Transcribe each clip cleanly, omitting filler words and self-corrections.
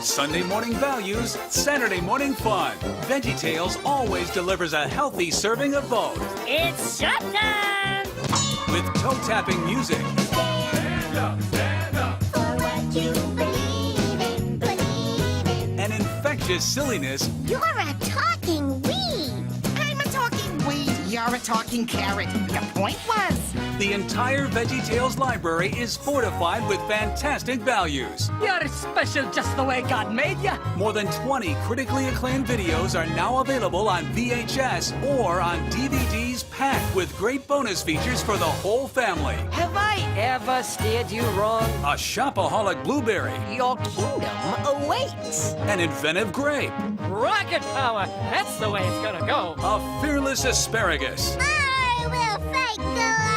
Sunday morning values, Saturday morning fun. VeggieTales always delivers a healthy serving of both. It's showtime! With toe-tapping music. Stand up, stand up. For what you believe in, believe in. And infectious silliness. You're a talking weed. I'm a talking weed. You're a talking carrot. Your point was. The entire VeggieTales library is fortified with fantastic values. You're special just the way God made you. More than 20 critically acclaimed videos are now available on VHS or on DVDs packed with great bonus features for the whole family. Have I ever steered you wrong? A shopaholic blueberry, Your kingdom awaits. an inventive grape, Rocket power, that's the way it's gonna go. a fearless asparagus, I will fight Goliath.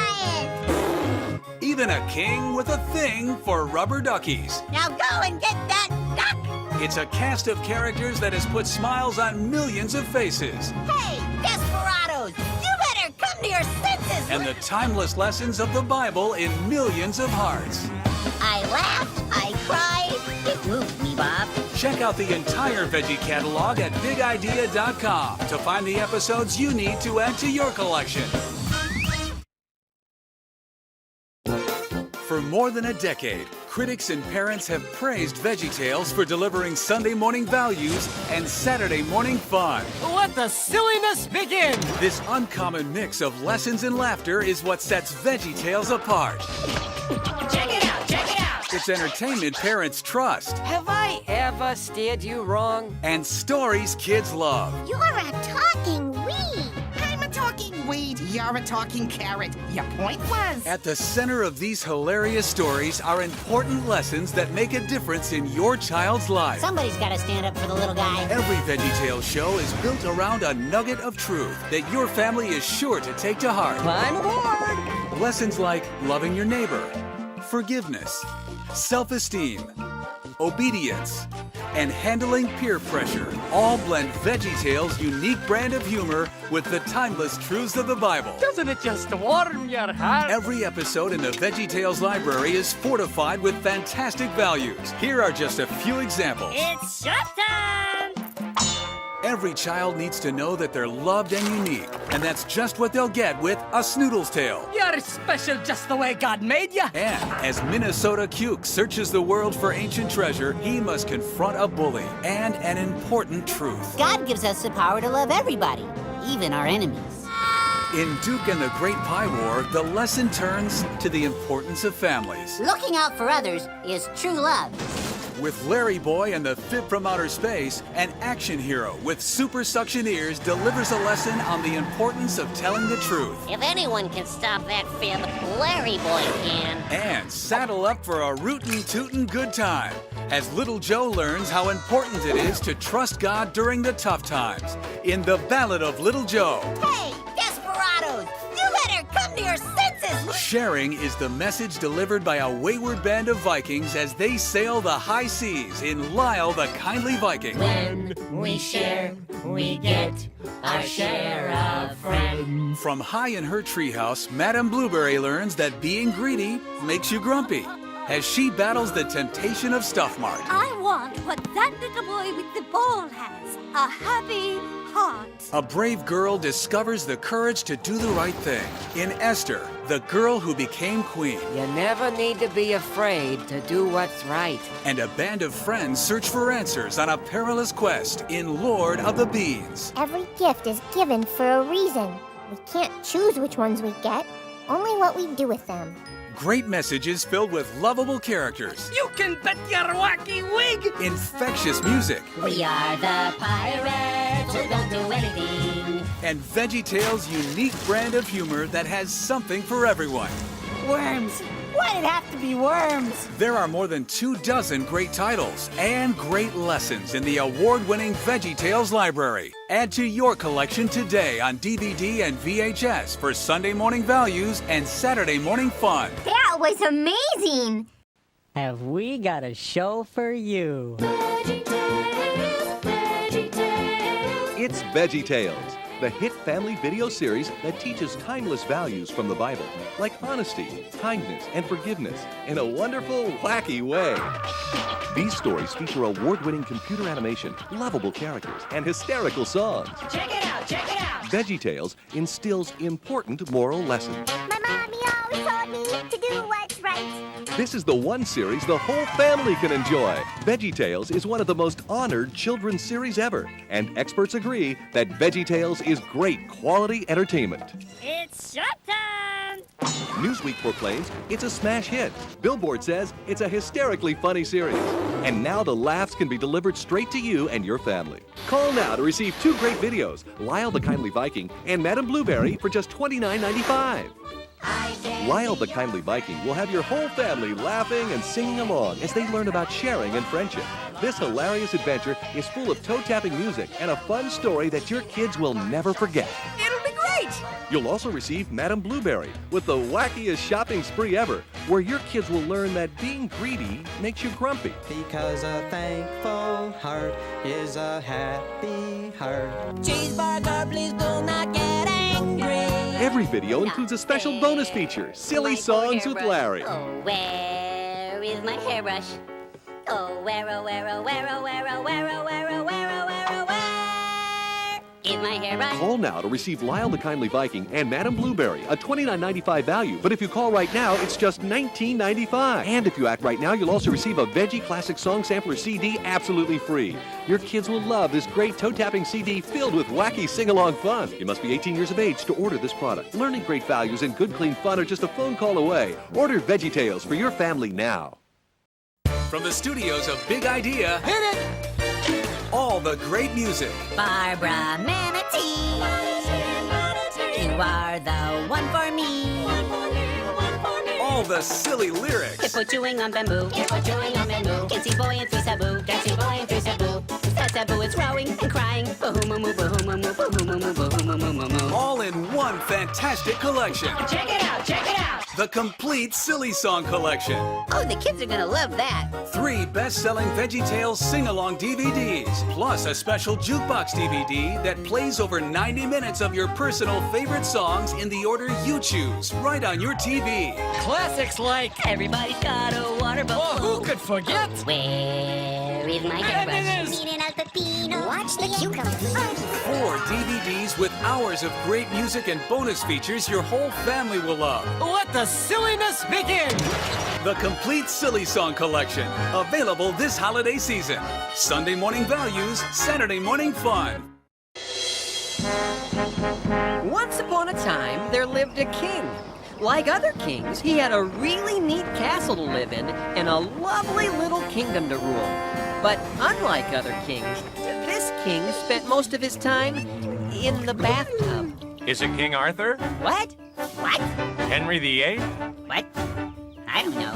even a king with a thing for rubber duckies. Now go and get that duck. It's a cast of characters that has put smiles on millions of faces. Hey, desperados, you better come to your senses. And the timeless lessons of the Bible in millions of hearts. I laughed, I cried. It moved me, Bob. Check out the entire Veggie catalog at bigidea.com to find the episodes you need to add to your collection. For more than a decade, critics and parents have praised VeggieTales for delivering Sunday morning values and Saturday morning fun. Let the silliness begin. This uncommon mix of lessons and laughter is what sets VeggieTales apart. Check it out, check it out. It's entertainment parents trust Have I ever steered you wrong? and stories kids love. You're a talking weed. I'm a talking weed. You're a talking carrot. Your point was. At the center of these hilarious stories are important lessons that make a difference in your child's life. Somebody's got to stand up for the little guy. Every VeggieTales show is built around a nugget of truth that your family is sure to take to heart. Climb aboard. Lessons like loving your neighbor, forgiveness, self-esteem, obedience, and handling peer pressure all blend VeggieTales' unique brand of humor with the timeless truths of the Bible. Doesn't it just warm your heart? Every episode in the VeggieTales library is fortified with fantastic values. Here are just a few examples. It's showtime! Every child needs to know that they're loved and unique, and that's just what they'll get with a Snoodle's Tale. You're special just the way God made you. And as Minnesota Cuke searches the world for ancient treasure, he must confront a bully and an important truth. God gives us the power to love everybody, even our enemies. In Duke and the Great Pie War, the lesson turns to the importance of families. Looking out for others is true love. With LarryBoy and the Fib from Outer Space, an action hero with super suction ears delivers a lesson on the importance of telling the truth. If anyone can stop that fib, LarryBoy can. And saddle up for a rootin' tootin' good time as little Joe learns how important it is to trust God during the tough times in the Ballad of Little Joe. Hey, desperados, you better come to your senses. Sharing is the message delivered by a wayward band of Vikings as they sail the high seas in Lyle the Kindly Viking. When we share, we get our share of friends. From high in her treehouse, Madame Blueberry learns that being greedy makes you grumpy as she battles the temptation of Stuff Mart. I want what that little boy with the ball has, a happy heart. A brave girl discovers the courage to do the right thing in Esther, the girl who became queen. You never need to be afraid to do what's right. And a band of friends search for answers on a perilous quest in Lord of the Beans. Every gift is given for a reason. We can't choose which ones we get, only what we do with them. Great messages filled with lovable characters, You can bet your wacky wig. infectious music, We are the pirates who don't do anything. and VeggieTales' unique brand of humor that has something for everyone. Worms. Why'd it have to be worms? There are more than 24 great titles and great lessons in the award-winning VeggieTales library. Add to your collection today on DVD and VHS for Sunday morning values and Saturday morning fun. That was amazing! Have we got a show for you? It's VeggieTales, the hit family video series that teaches timeless values from the Bible, like honesty, kindness, and forgiveness in a wonderful, wacky way. These stories feature award-winning computer animation, lovable characters, and hysterical songs. Check it out, check it out. VeggieTales instills important moral lessons. My mommy always told me to do what's right. This is the one series the whole family can enjoy. VeggieTales is one of the most honored children's series ever, and experts agree that VeggieTales is great quality entertainment. It's showtime! Newsweek proclaims it's a smash hit. Billboard says it's a hysterically funny series. And now the laughs can be delivered straight to you and your family. Call now to receive 2 great videos, Lyle the Kindly Viking and Madame Blueberry for just $29.95. Lyle the Kindly Viking will have your whole family laughing and singing along as they learn about sharing and friendship. This hilarious adventure is full of toe-tapping music and a fun story that your kids will never forget. It'll be great! You'll also receive Madame Blueberry with the wackiest shopping spree ever, where your kids will learn that being greedy makes you grumpy. Because a thankful heart is a happy heart. Cheeseburger, please do not get angry. Every video includes a special bonus feature, Silly Songs with Larry. Oh, where is my hairbrush? Oh, where is my hairbrush? Call now to receive Lyle the Kindly Viking and Madame Blueberry, a $29.95 value. But if you call right now, it's just $19.95. And if you act right now, you'll also receive a Veggie Classic Song Sampler CD absolutely free. Your kids will love this great toe-tapping CD filled with wacky sing-along fun. You must be 18 years of age to order this product. Learning great values and good, clean fun are just a phone call away. Order VeggieTales for your family now. From the studios of Big Idea, hit it! All the great music. Barbara Manatee, you are the one for me. All the silly lyrics. Hippo chewing on bamboo, hippo chewing on bamboo. Dancing boy and three sabu, dancing boy and three sabu. That sabu is rowing and crying. Bahoo-moo-moo, bahoo-moo-moo, bahoo-moo-moo, bahoo-moo-moo-moo. All in one fantastic collection. Check it out, check it out. The complete Silly Song Collection. Oh, the kids are gonna love that. 3 best-selling VeggieTales sing-along DVDs, plus a special jukebox DVD that plays over 90 minutes of your personal favorite songs in the order you choose, right on your TV. Classics like Everybody's got a water bubble. Oh, who could forget? Where is my hairbrush? Watch the cucumber. 4 DVDs with hours of great music and bonus features your whole family will love. Let the silliness begin! The complete Silly Song Collection, available this holiday season. Sunday morning values, Saturday morning fun. Once upon a time, there lived a king. Like other kings, he had a really neat castle to live in and a lovely little kingdom to rule. But unlike other kings, this king spent most of his time in the bathtub. Is it King Arthur? What? What? Henry VIII? What? I don't know.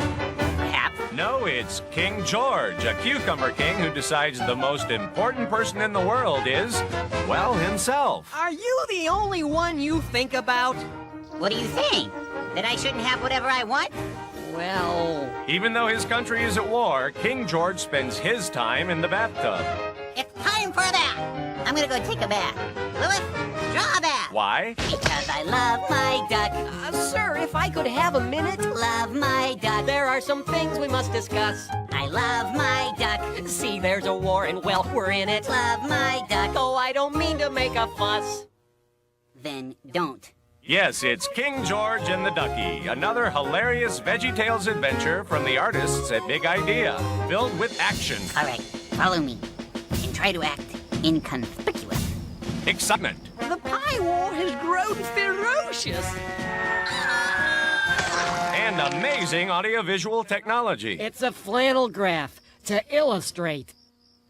Perhaps. No, it's King George, a cucumber king who decides the most important person in the world is, well, himself. Are you the only one you think about? What do you think? That I shouldn't have whatever I want? Well... Even though his country is at war, King George spends his time in the bathtub. It's time for that. I'm gonna go take a bath. Louis, draw a bath. Why? Because I love my duck. Sir, if I could have a minute? Love my duck. There are some things we must discuss. I love my duck. See, there's a war and, well, we're in it. Love my duck. Oh, I don't mean to make a fuss. Then don't. Yes, it's King George and the Ducky, another hilarious VeggieTales adventure from the artists at Big Idea, filled with action. All right, follow me and try to act inconspicuous. Excitement. The pie war has grown ferocious. And amazing audiovisual technology. It's a flannel graph to illustrate.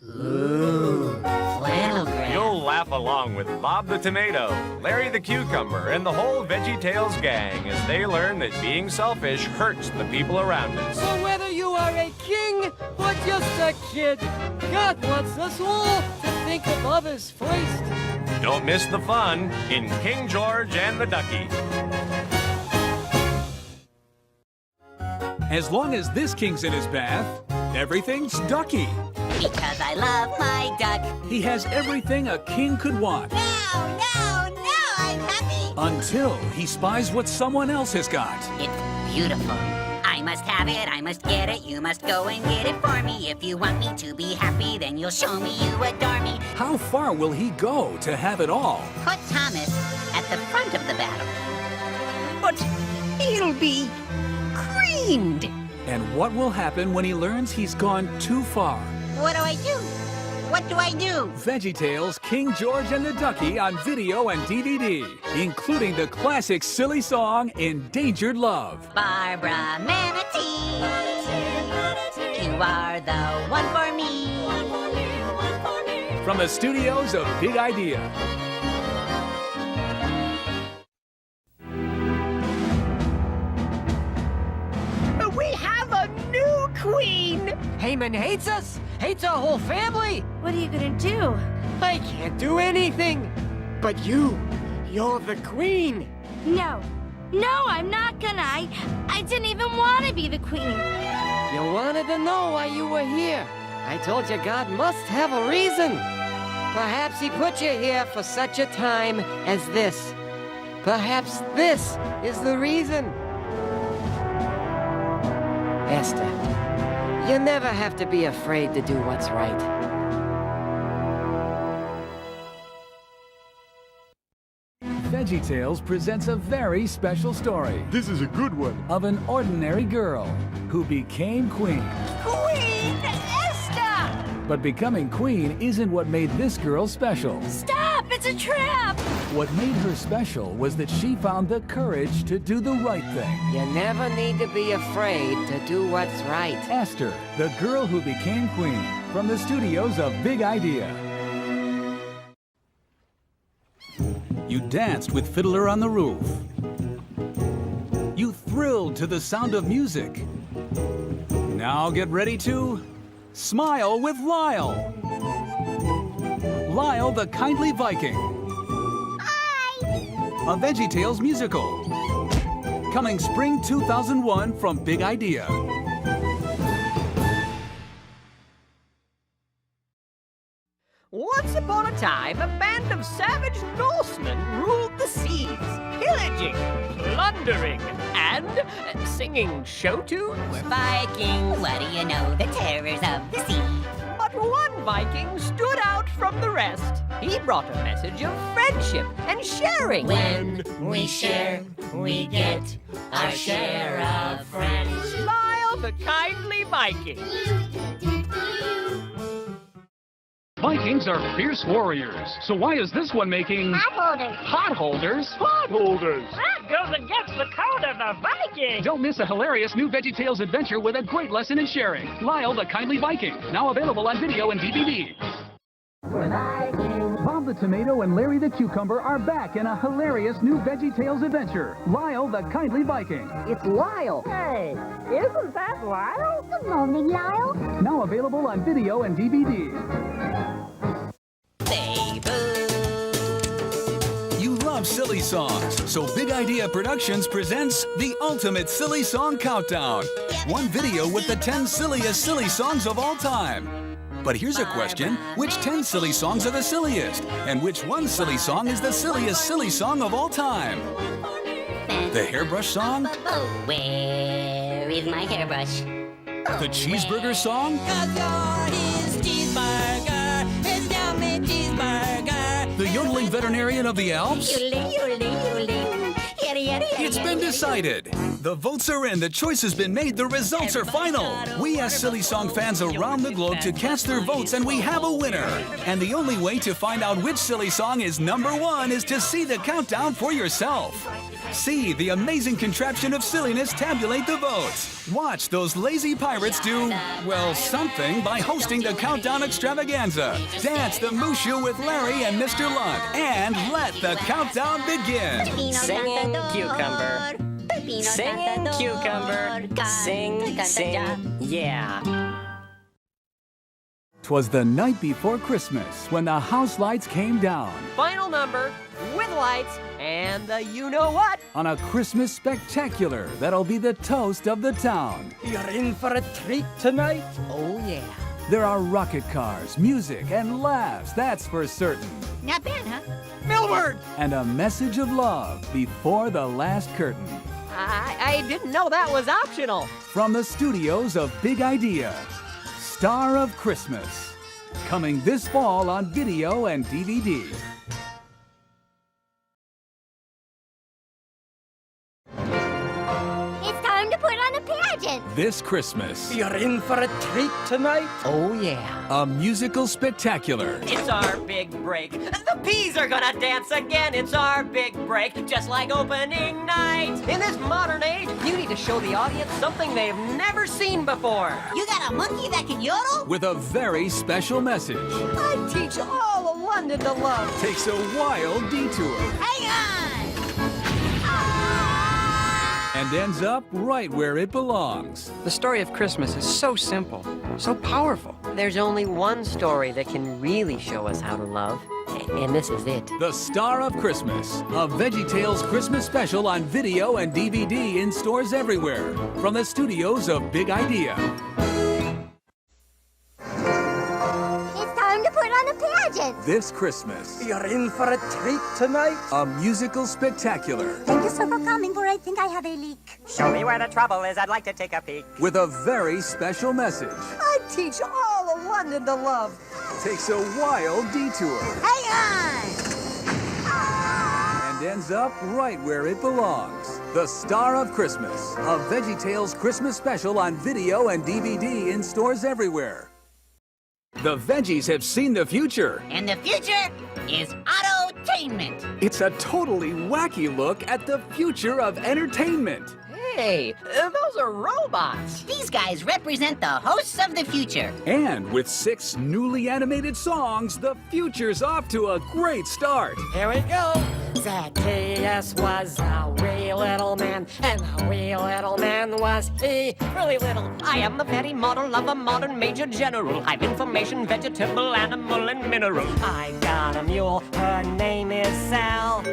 Ooh, flannel graph. You'll laugh along with Bob the Tomato, Larry the Cucumber, and the whole VeggieTales gang as they learn that being selfish hurts the people around us. So whether you are a king or just a kid, God wants us all to think of others first. Don't miss the fun in King George and the Ducky. As long as this king's in his bath, everything's Ducky. Because I love my duck. He has everything a king could want. No, no, Until he spies what someone else has got. It's beautiful. I must have it, I must get it, you must go and get it for me. If you want me to be happy, then you'll show me you adore me. How far will he go to have it all? Put Thomas at the front of the battle. But he'll be creamed. And what will happen when he learns he's gone too far? What do I do? What do I do? VeggieTales, King George and the Ducky on video and DVD, including the classic silly song, Endangered Love. Barbara Manatee, you are the one for me. From the studios of Big Idea. We have a new queen! Heyman hates us, hates our whole family. What are you gonna do? I can't do anything. But you're the queen. No, I'm not gonna. I didn't even want to be the queen. You wanted to know why you were here. I told you God must have a reason. Perhaps he put you here for such a time as this. Perhaps this is the reason. Esther, you never have to be afraid to do what's right. VeggieTales presents a very special story. This is a good one. Of an ordinary girl who became queen. Queen Esther! But becoming queen isn't what made this girl special. Stop! It's a trap! What made her special was that she found the courage to do the right thing. You never need to be afraid to do what's right. Esther, the girl who became queen, from the studios of Big Idea. You danced with Fiddler on the Roof. You thrilled to the sound of music. Now get ready to smile with Lyle. Lyle the Kindly Viking. Hi! A VeggieTales musical. Coming spring 2001 from Big Idea. Once upon a time, a band of savage Norsemen ruled the seas, pillaging, plundering, and singing show tunes. We're Vikings, what do you know, the terrors of the sea. But one Viking stood out from the rest. He brought a message of friendship and sharing. When we share, we get our share of friends. Lyle the Kindly Viking. Vikings are fierce warriors. So why is this one making... Potholders. Potholders? Potholders! That goes against the code of the Viking! Don't miss a hilarious new VeggieTales adventure with a great lesson in sharing. Lyle the Kindly Viking. Now available on video and DVD. Bob the Tomato and Larry the Cucumber are back in a hilarious new VeggieTales adventure. Lyle the Kindly Viking. It's Lyle. Hey, isn't that Lyle? Good morning, Lyle. Now available on video and DVD. You love silly songs, so Big Idea Productions presents the Ultimate Silly Song Countdown. One video with the 10 silliest silly songs of all time. But here's a question. Which 10 silly songs are the silliest? And which one silly song is the silliest silly song of all time? The Hairbrush song? Oh, where is my hairbrush? The Cheeseburger song? The Yodeling Veterinarian of the Alps? It's been decided. The votes are in, the choice has been made, the results are final. We asked silly song fans around the globe to cast their votes, and we have a winner. And the only way to find out which silly song is #1 is to see the countdown for yourself. See the amazing contraption of silliness tabulate the votes. Watch those lazy pirates do, well, something by hosting the Countdown Extravaganza. Dance the Mushu with Larry and Mr. Lunt. And let the countdown begin. Singing cucumber. Singing cucumber. Sing, sing, yeah. 'Twas the night before Christmas when the house lights came down. Final number, with lights, and the you-know-what. On a Christmas spectacular that'll be the toast of the town. You're in for a treat tonight. Oh, yeah. There are rocket cars, music, and laughs, that's for certain. Not bad, huh? Millward! And a message of love before the last curtain. I didn't know that was optional. From the studios of Big Idea, Star of Christmas. Coming this fall on video and DVD. It's time to put on a pageant. This Christmas, You're in for a treat tonight. Oh, yeah. a musical spectacular. It's our big break. The peas are gonna dance again. It's our big break, just like opening night. In this modern age, you need to show the audience something they've never seen before. You got a monkey that can yodel? With a very special message. I teach all of London to love. Takes a wild detour. Hang on! And ends up right where it belongs. The story of Christmas is so simple, so powerful. There's only one story that can really show us how to love, and this is it. The Star of Christmas, a VeggieTales Christmas special on video and DVD in stores everywhere. From the studios of Big Idea. It's time to put on a pageant. This Christmas, You're in for a treat tonight. a musical spectacular. Thank you so for coming, for I think I have a leak. Show me where the trouble is. I'd like to take a peek. With a very special message. I teach all of London to love. Takes a wild detour. Hang on! And ends up right where it belongs. The Star of Christmas, a VeggieTales Christmas special on video and DVD in stores everywhere. The Veggies have seen the future. And the future is Auto-tainment. It's a totally wacky look at the future of entertainment. Hey, those are robots. These guys represent the hosts of the future. And with 6 newly animated songs, the future's off to a great start. Here we go. Zacchaeus was a wee little man, and the wee little man was really little. I am the very model of a modern major general. I've information, vegetable, animal, and mineral. I got a mule, her name is Sal.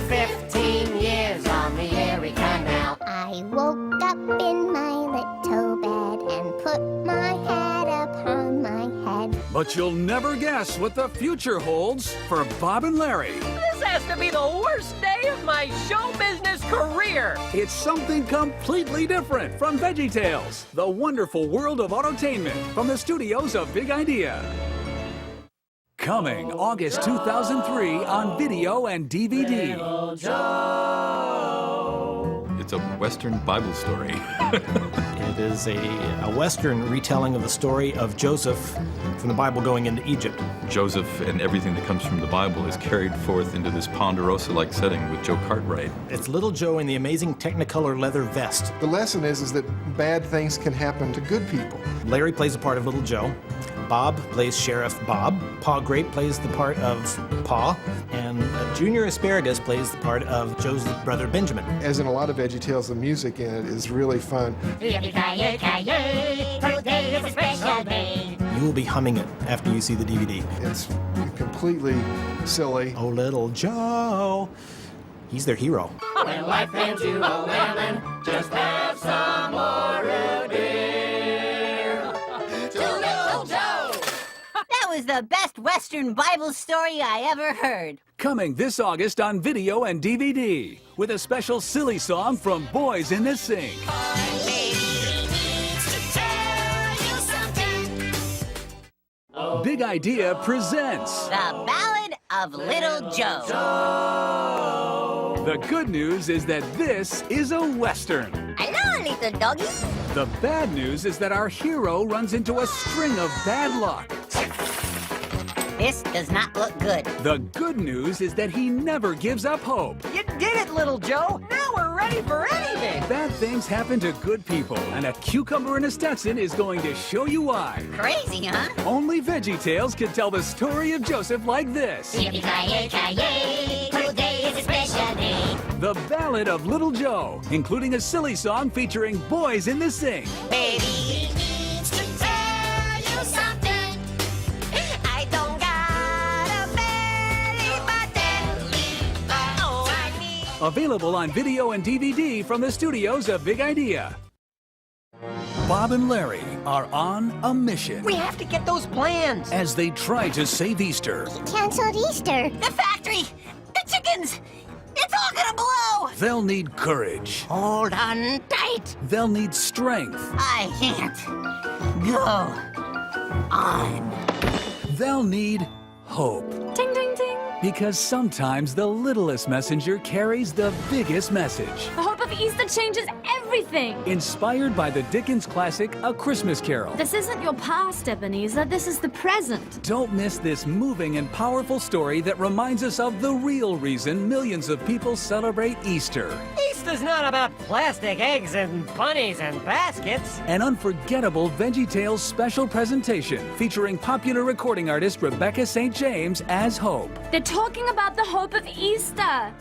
15 years on the Erie Canal. I woke up in my little bed and put my head upon my head. But you'll never guess what the future holds for Bob and Larry. This has to be the worst day of my show business career. It's something completely different from VeggieTales, the wonderful world of Auto-tainment from the studios of Big Idea. Coming August 2003 on video and DVD. It's a Western Bible story. It is a Western retelling of the story of Joseph from the Bible going into Egypt. Joseph and everything that comes from the Bible is carried forth into this Ponderosa-like setting with Joe Cartwright. It's Little Joe in the amazing Technicolor leather vest. The lesson is that bad things can happen to good people. Larry plays the part of Little Joe. Bob plays Sheriff Bob. Pa Grape plays the part of Pa. And Junior Asparagus plays the part of Joe's brother Benjamin. As in a lot of VeggieTales, the music in it is really fun. Yippee-ki-yay, today is a special day. You will be humming it after you see the DVD. It's completely silly. Oh, Little Joe. He's their hero. When life hands you a lemon, just have some more root beer. To Little Joe. That was the best Western Bible story I ever heard. Coming this August on video and DVD with a special silly song from Boys in the Sink. Big Idea presents The Ballad of Little Joe. The good news is that this is a Western. Hello, little doggy. The bad news is that our hero runs into a string of bad luck. This does not look good. The good news is that he never gives up hope. You did it, Little Joe. Now we're ready for anything. Bad things happen to good people, and a cucumber in a Stetson is going to show you why. Crazy, huh? Only VeggieTales can tell the story of Joseph like this. Yippee-ki-yay, today is a special day. The Ballad of Little Joe, including a silly song featuring Boys in the Sink. Baby needs to tell you something. I don't got a belly button. Oh, I need... Available on video and DVD from the studios of Big Idea. Bob and Larry are on a mission. We have to get those plans. As they try to save Easter. Canceled Easter. The factory! The chickens! It's all gonna blow! They'll need courage. Hold on tight. They'll need strength. I can't go on. They'll need hope. Ding, ding, ding. Because sometimes the littlest messenger carries the biggest message. The hope of Easter changes everything. Inspired by the Dickens classic, A Christmas Carol. This isn't your past, Ebenezer. This is the present. Don't miss this moving and powerful story that reminds us of the real reason millions of people celebrate Easter. Easter's not about plastic eggs and bunnies and baskets. An unforgettable VeggieTales special presentation featuring popular recording artist Rebecca St. James as Hope. They're talking about the hope of Easter.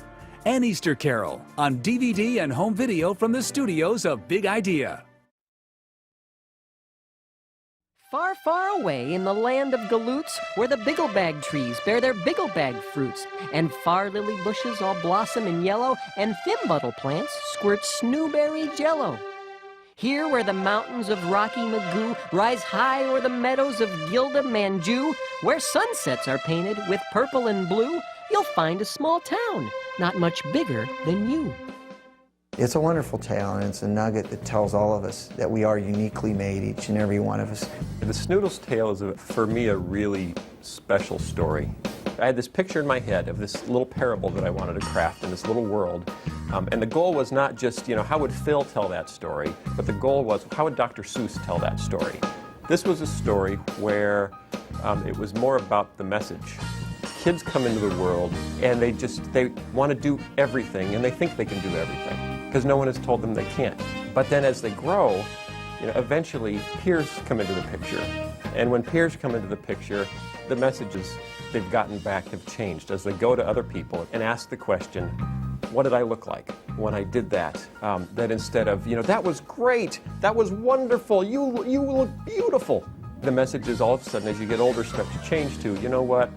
An Easter Carol on DVD and home video from the studios of Big Idea. Far, far away in the land of galoots, where the bigglebag trees bear their bigglebag fruits, and far lily bushes all blossom in yellow, and thimbuttle plants squirt snowberry jello. Here where the mountains of Rocky Magoo rise high o'er the meadows of Gilda Manju, where sunsets are painted with purple and blue, you'll find a small town, not much bigger than you. It's a wonderful tale, and it's a nugget that tells all of us that we are uniquely made, each and every one of us. The Snoodle's tale is, for me, a really special story. I had this picture in my head of this little parable that I wanted to craft in this little world. And the goal was not just, how would Phil tell that story, but the goal was, how would Dr. Seuss tell that story? This was a story where it was more about the message. Kids come into the world and they want to do everything, and they think they can do everything because no one has told them they can't. But then as they grow, eventually peers come into the picture. And when peers come into the picture, the messages they've gotten back have changed as they go to other people and ask the question, what did I look like when I did that? That instead of, that was great, that was wonderful, you look beautiful. The messages all of a sudden as you get older start to change to, you know what?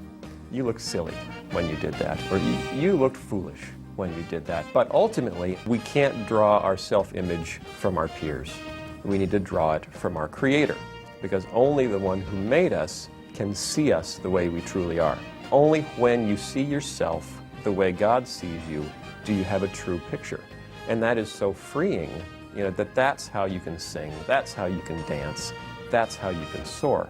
You look silly when you did that, or you looked foolish when you did that. But ultimately, we can't draw our self-image from our peers. We need to draw it from our Creator, because only the one who made us can see us the way we truly are. Only when you see yourself the way God sees you do you have a true picture. And that is so freeing, that's how you can sing, that's how you can dance, that's how you can soar.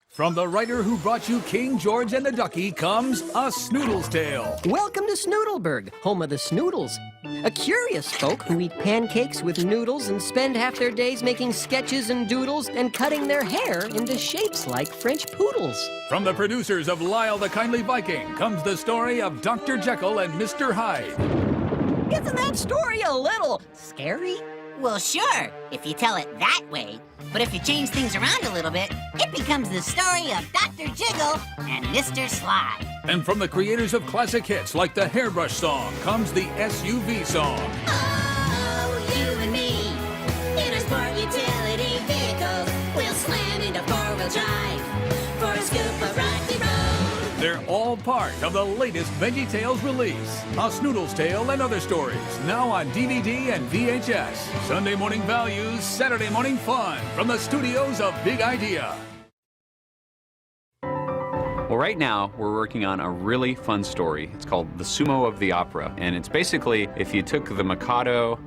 From the writer who brought you King George and the Ducky comes A Snoodle's Tale. Welcome to Snoodleburg, home of the Snoodles. A curious folk who eat pancakes with noodles and spend half their days making sketches and doodles and cutting their hair into shapes like French poodles. From the producers of Lyle the Kindly Viking comes the story of Dr. Jekyll and Mr. Hyde. Isn't that story a little scary? Well, sure, if you tell it that way. But if you change things around a little bit, it becomes the story of Dr. Jiggle and Mr. Sly. And from the creators of classic hits like the Hairbrush song comes the SUV song. Oh, you and me, in our sport utility vehicles, we'll slam into four-wheel drive for a scoop of rocky road. They're all part of the latest VeggieTales release. A Snoodle's Tale and Other Stories, now on DVD and VHS. Sunday morning values, Saturday morning fun from the studios of Big Idea. Well, right now, we're working on a really fun story. It's called The Sumo of the Opera. And it's basically if you took the Mikado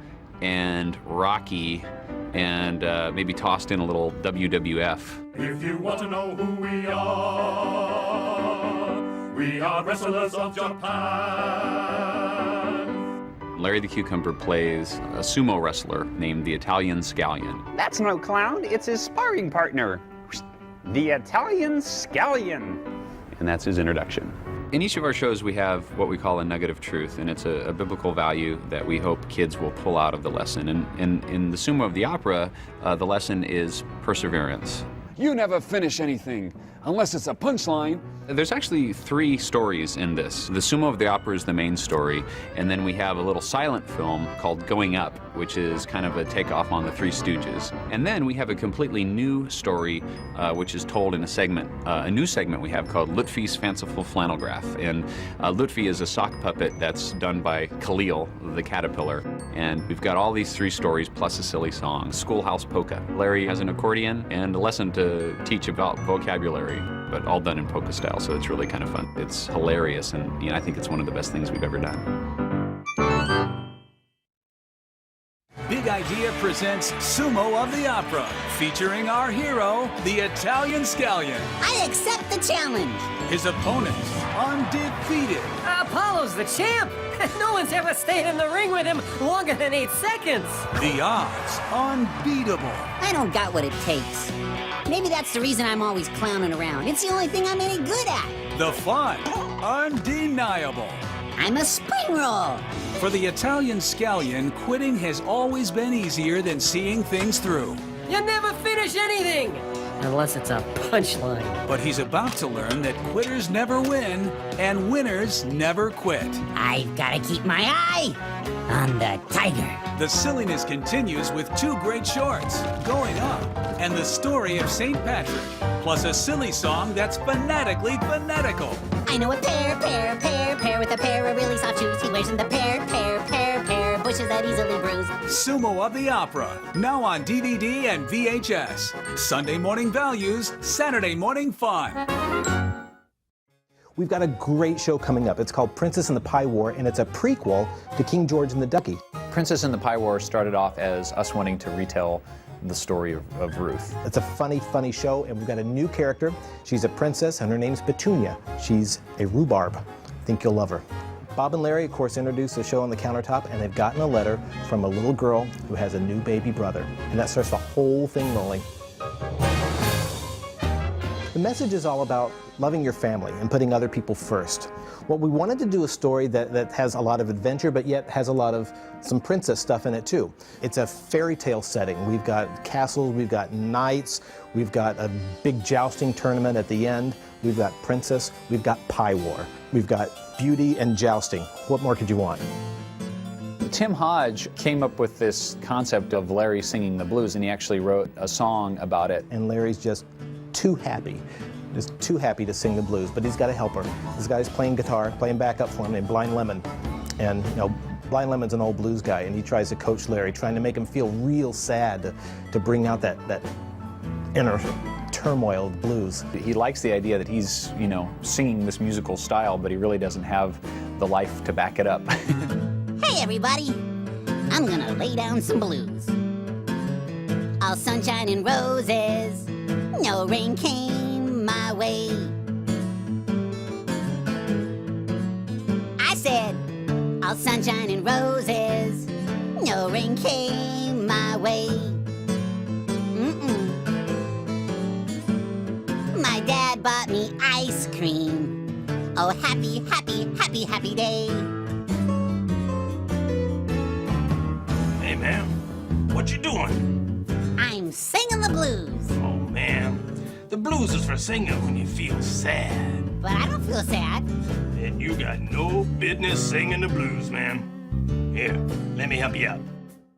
and Rocky and maybe tossed in a little WWF. If you want to know who we are wrestlers of Japan. Larry the Cucumber plays a sumo wrestler named the Italian Scallion. That's no clown, it's his sparring partner, the Italian Scallion. And that's his introduction. In each of our shows, we have what we call a nugget of truth, and it's a biblical value that we hope kids will pull out of the lesson. And in the Sumo of the Opera, the lesson is perseverance. You never finish anything unless it's a punchline. There's actually 3 stories in this. The Sumo of the Opera is the main story, and then we have a little silent film called Going Up, which is kind of a takeoff on the Three Stooges. And then we have a completely new story, which is told in a new segment we have called Lutfi's Fanciful Flannel Graph. And Lutfi is a sock puppet that's done by Khalil, the caterpillar. And we've got all these 3 stories plus a silly song. Schoolhouse Polka. Larry has an accordion and a lesson to teach about vocabulary, but all done in polka style, so it's really kind of fun. It's hilarious, and I think it's one of the best things we've ever done. Big Idea presents Sumo of the Opera, featuring our hero, the Italian Scallion. I accept the challenge. His opponent, undefeated. Apollo's the champ. No one's ever stayed in the ring with him longer than 8 seconds. The odds, unbeatable. I don't got what it takes. Maybe that's the reason I'm always clowning around. It's the only thing I'm any good at. The fun, undeniable. I'm a spring roll. For the Italian Scallion, quitting has always been easier than seeing things through. You never finish anything, unless it's a punchline. But he's about to learn that quitters never win, and winners never quit. I've got to keep my eye on the tiger. The silliness continues with 2 great shorts, Going Up, and the story of St. Patrick, plus a silly song that's phonetically phonetical. I know a pear with a pair of really soft shoes. He wears in the pear, bushes that easily bruise. Sumo of the Opera, now on DVD and VHS. Sunday morning values, Saturday morning fun. We've got a great show coming up. It's called Princess and the Pie War, and it's a prequel to King George and the Ducky. Princess and the Pie War started off as us wanting to retell the story of Ruth. It's a funny show, and we've got a new character. She's a princess, and her name's Petunia. She's a rhubarb. I think you'll love her. Bob and Larry, of course, introduced the show on the countertop, and they've gotten a letter from a little girl who has a new baby brother, and that starts the whole thing rolling. The message is all about loving your family and putting other people first. What we wanted to do a story that has a lot of adventure, but yet has a lot of some princess stuff in it too. It's a fairy tale setting. We've got castles, we've got knights, we've got a big jousting tournament at the end, we've got princess, we've got pie war, we've got beauty and jousting. What more could you want? Tim Hodge came up with this concept of Larry singing the blues, and he actually wrote a song about it. And Larry's just too happy to sing the blues, but he's got a helper. This guy's playing guitar, playing backup for him named Blind Lemon. And Blind Lemon's an old blues guy, and he tries to coach Larry, trying to make him feel real sad to bring out that inner turmoil of blues. He likes the idea that he's, singing this musical style, but he really doesn't have the life to back it up. Hey everybody, I'm gonna lay down some blues. All sunshine and roses, no rain came my way. I said, all sunshine and roses, no rain came my way. My dad bought me ice cream. Oh, happy, happy, happy, happy day. Hey, man, what you doing? I'm singing the blues. Oh, man, the blues is for singing when you feel sad. But I don't feel sad. And you got no business singing the blues, man. Here, let me help you out.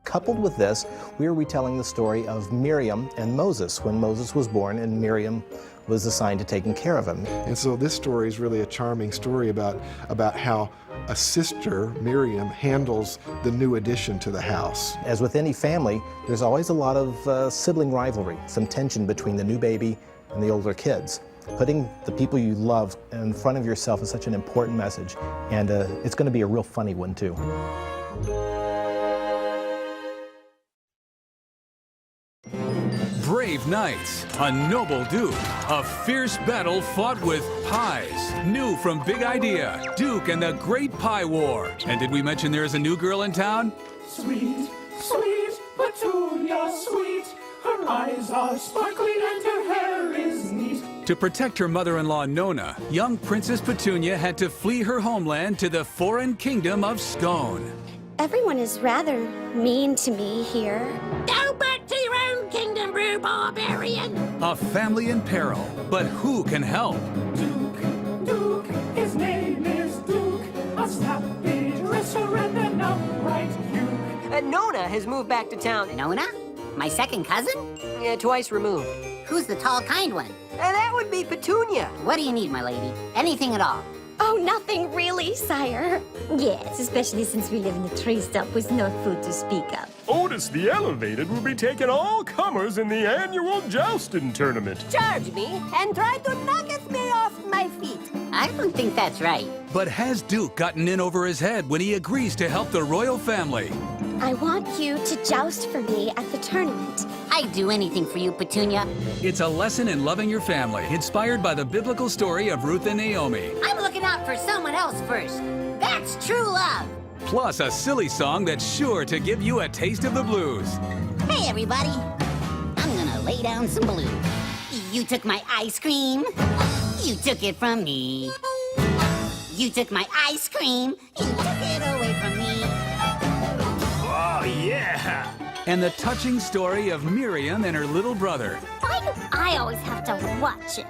Coupled with this, we are retelling the story of Miriam and Moses when Moses was born and Miriam was assigned to taking care of him. And so this story is really a charming story about how a sister, Miriam, handles the new addition to the house. As with any family, there's always a lot of sibling rivalry, some tension between the new baby and the older kids. Putting the people you love in front of yourself is such an important message, and it's going to be a real funny one too. Brave knights, a noble duke, a fierce battle fought with pies. New from Big Idea, Duke and the Great Pie War. And did we mention there is a new girl in town? Sweet, sweet Petunia, sweet. Her eyes are sparkling and her hair is neat. To protect her mother-in-law Nona, young Princess Petunia had to flee her homeland to the foreign kingdom of Scone. Everyone is rather mean to me here. Go back to your own kingdom, brew barbarian. A family in peril, but who can help? Duke, his name is Duke, a snappy dresser and an upright Cuke. Nona has moved back to town. Nona? My second cousin? Twice removed. Who's the tall, kind one? That would be Petunia. What do you need, my lady? Anything at all? Oh, nothing really, sire. Yes, especially since we live in a tree stump with no food to speak of. Otis the Elevated will be taking all comers in the annual jousting tournament. Charge me and try to knock me off my feet. I don't think that's right. But has Duke gotten in over his head when he agrees to help the royal family? I want you to joust for me at the tournament. I'd do anything for you, Petunia. It's a lesson in loving your family, inspired by the biblical story of Ruth and Naomi. I'm looking out for someone else first. That's true love. Plus a silly song that's sure to give you a taste of the blues. Hey, everybody. I'm gonna lay down some blues. You took my ice cream. You took it from me. You took my ice cream. You took it away from me. Oh, yeah! And the touching story of Miriam and her little brother. Why do I always have to watch it?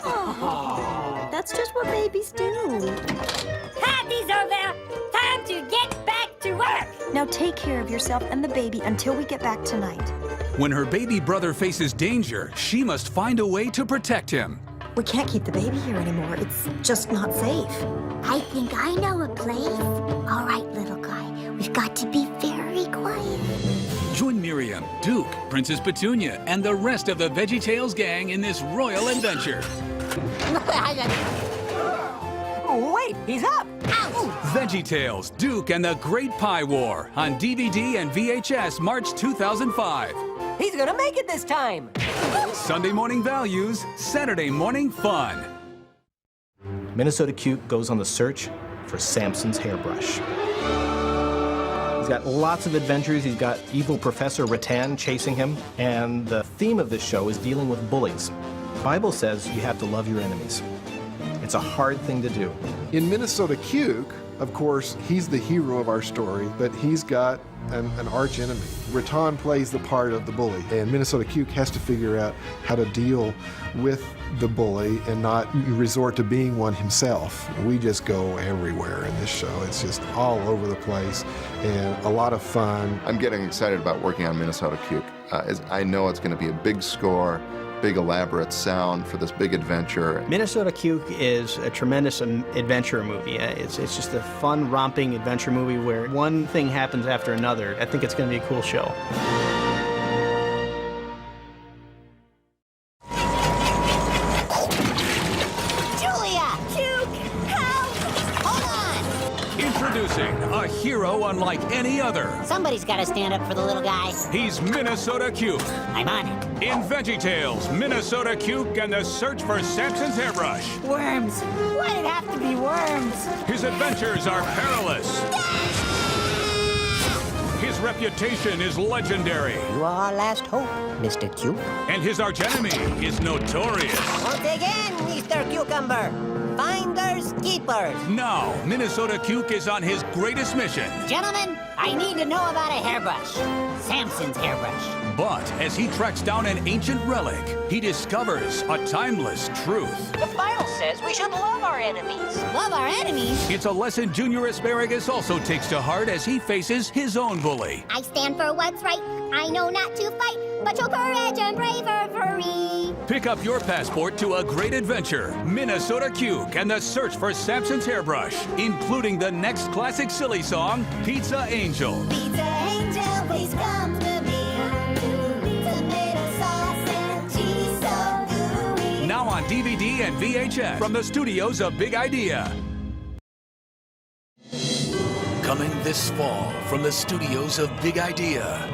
Oh, that's just what babies do. Party's over! Time to get back to work! Now take care of yourself and the baby until we get back tonight. When her baby brother faces danger, she must find a way to protect him. We can't keep the baby here anymore. It's just not safe. I think I know a place. All right, little guy. We've got to be very quiet. Join Miriam, Duke, Princess Petunia, and the rest of the VeggieTales gang in this royal adventure. Wait, he's up! VeggieTales, Duke and the Great Pie War on DVD and VHS March 2005. He's gonna make it this time! Sunday morning values, Saturday morning fun. Minnesota Cuke goes on the search for Samson's hairbrush. He's got lots of adventures. He's got evil Professor Rattan chasing him. And the theme of this show is dealing with bullies. The Bible says you have to love your enemies. It's a hard thing to do. In Minnesota Cuke, of course, he's the hero of our story, but he's got an arch enemy. Rattan plays the part of the bully, and Minnesota Cuke has to figure out how to deal with the bully and not resort to being one himself. We just go everywhere in this show. It's just all over the place and a lot of fun. I'm getting excited about working on Minnesota Cuke. I know it's going to be a big score, big elaborate sound for this big adventure. Minnesota Cuke is a tremendous adventure movie. It's just a fun, romping adventure movie where one thing happens after another. I think it's going to be a cool show. Introducing a hero unlike any other. Somebody's got to stand up for the little guy. He's Minnesota Cuke. I'm on it. In VeggieTales, Minnesota Cuke and the search for Samson's hairbrush. Worms. Why'd it have to be worms? His adventures are perilous. His reputation is legendary. You are our last hope, Mr. Cuke. And his archenemy is notorious. Once again, Mr. Cucumber. Finders, keepers. Now, Minnesota Cuke is on his greatest mission. Gentlemen, I need to know about a hairbrush. Samson's hairbrush. But as he tracks down an ancient relic, he discovers a timeless truth. The Bible says we should love our enemies. Love our enemies? It's a lesson Junior Asparagus also takes to heart as he faces his own bully. I stand for what's right. I know not to fight, but show courage and bravery. Pick up your passport to a great adventure, Minnesota Cuke and the search for Samson's hairbrush, including the next classic silly song, Pizza Angel. Pizza Angel, please come to me. Tomato sauce and cheese so gooey. Now on DVD and VHS from the studios of Big Idea. Coming this fall from the studios of Big Idea.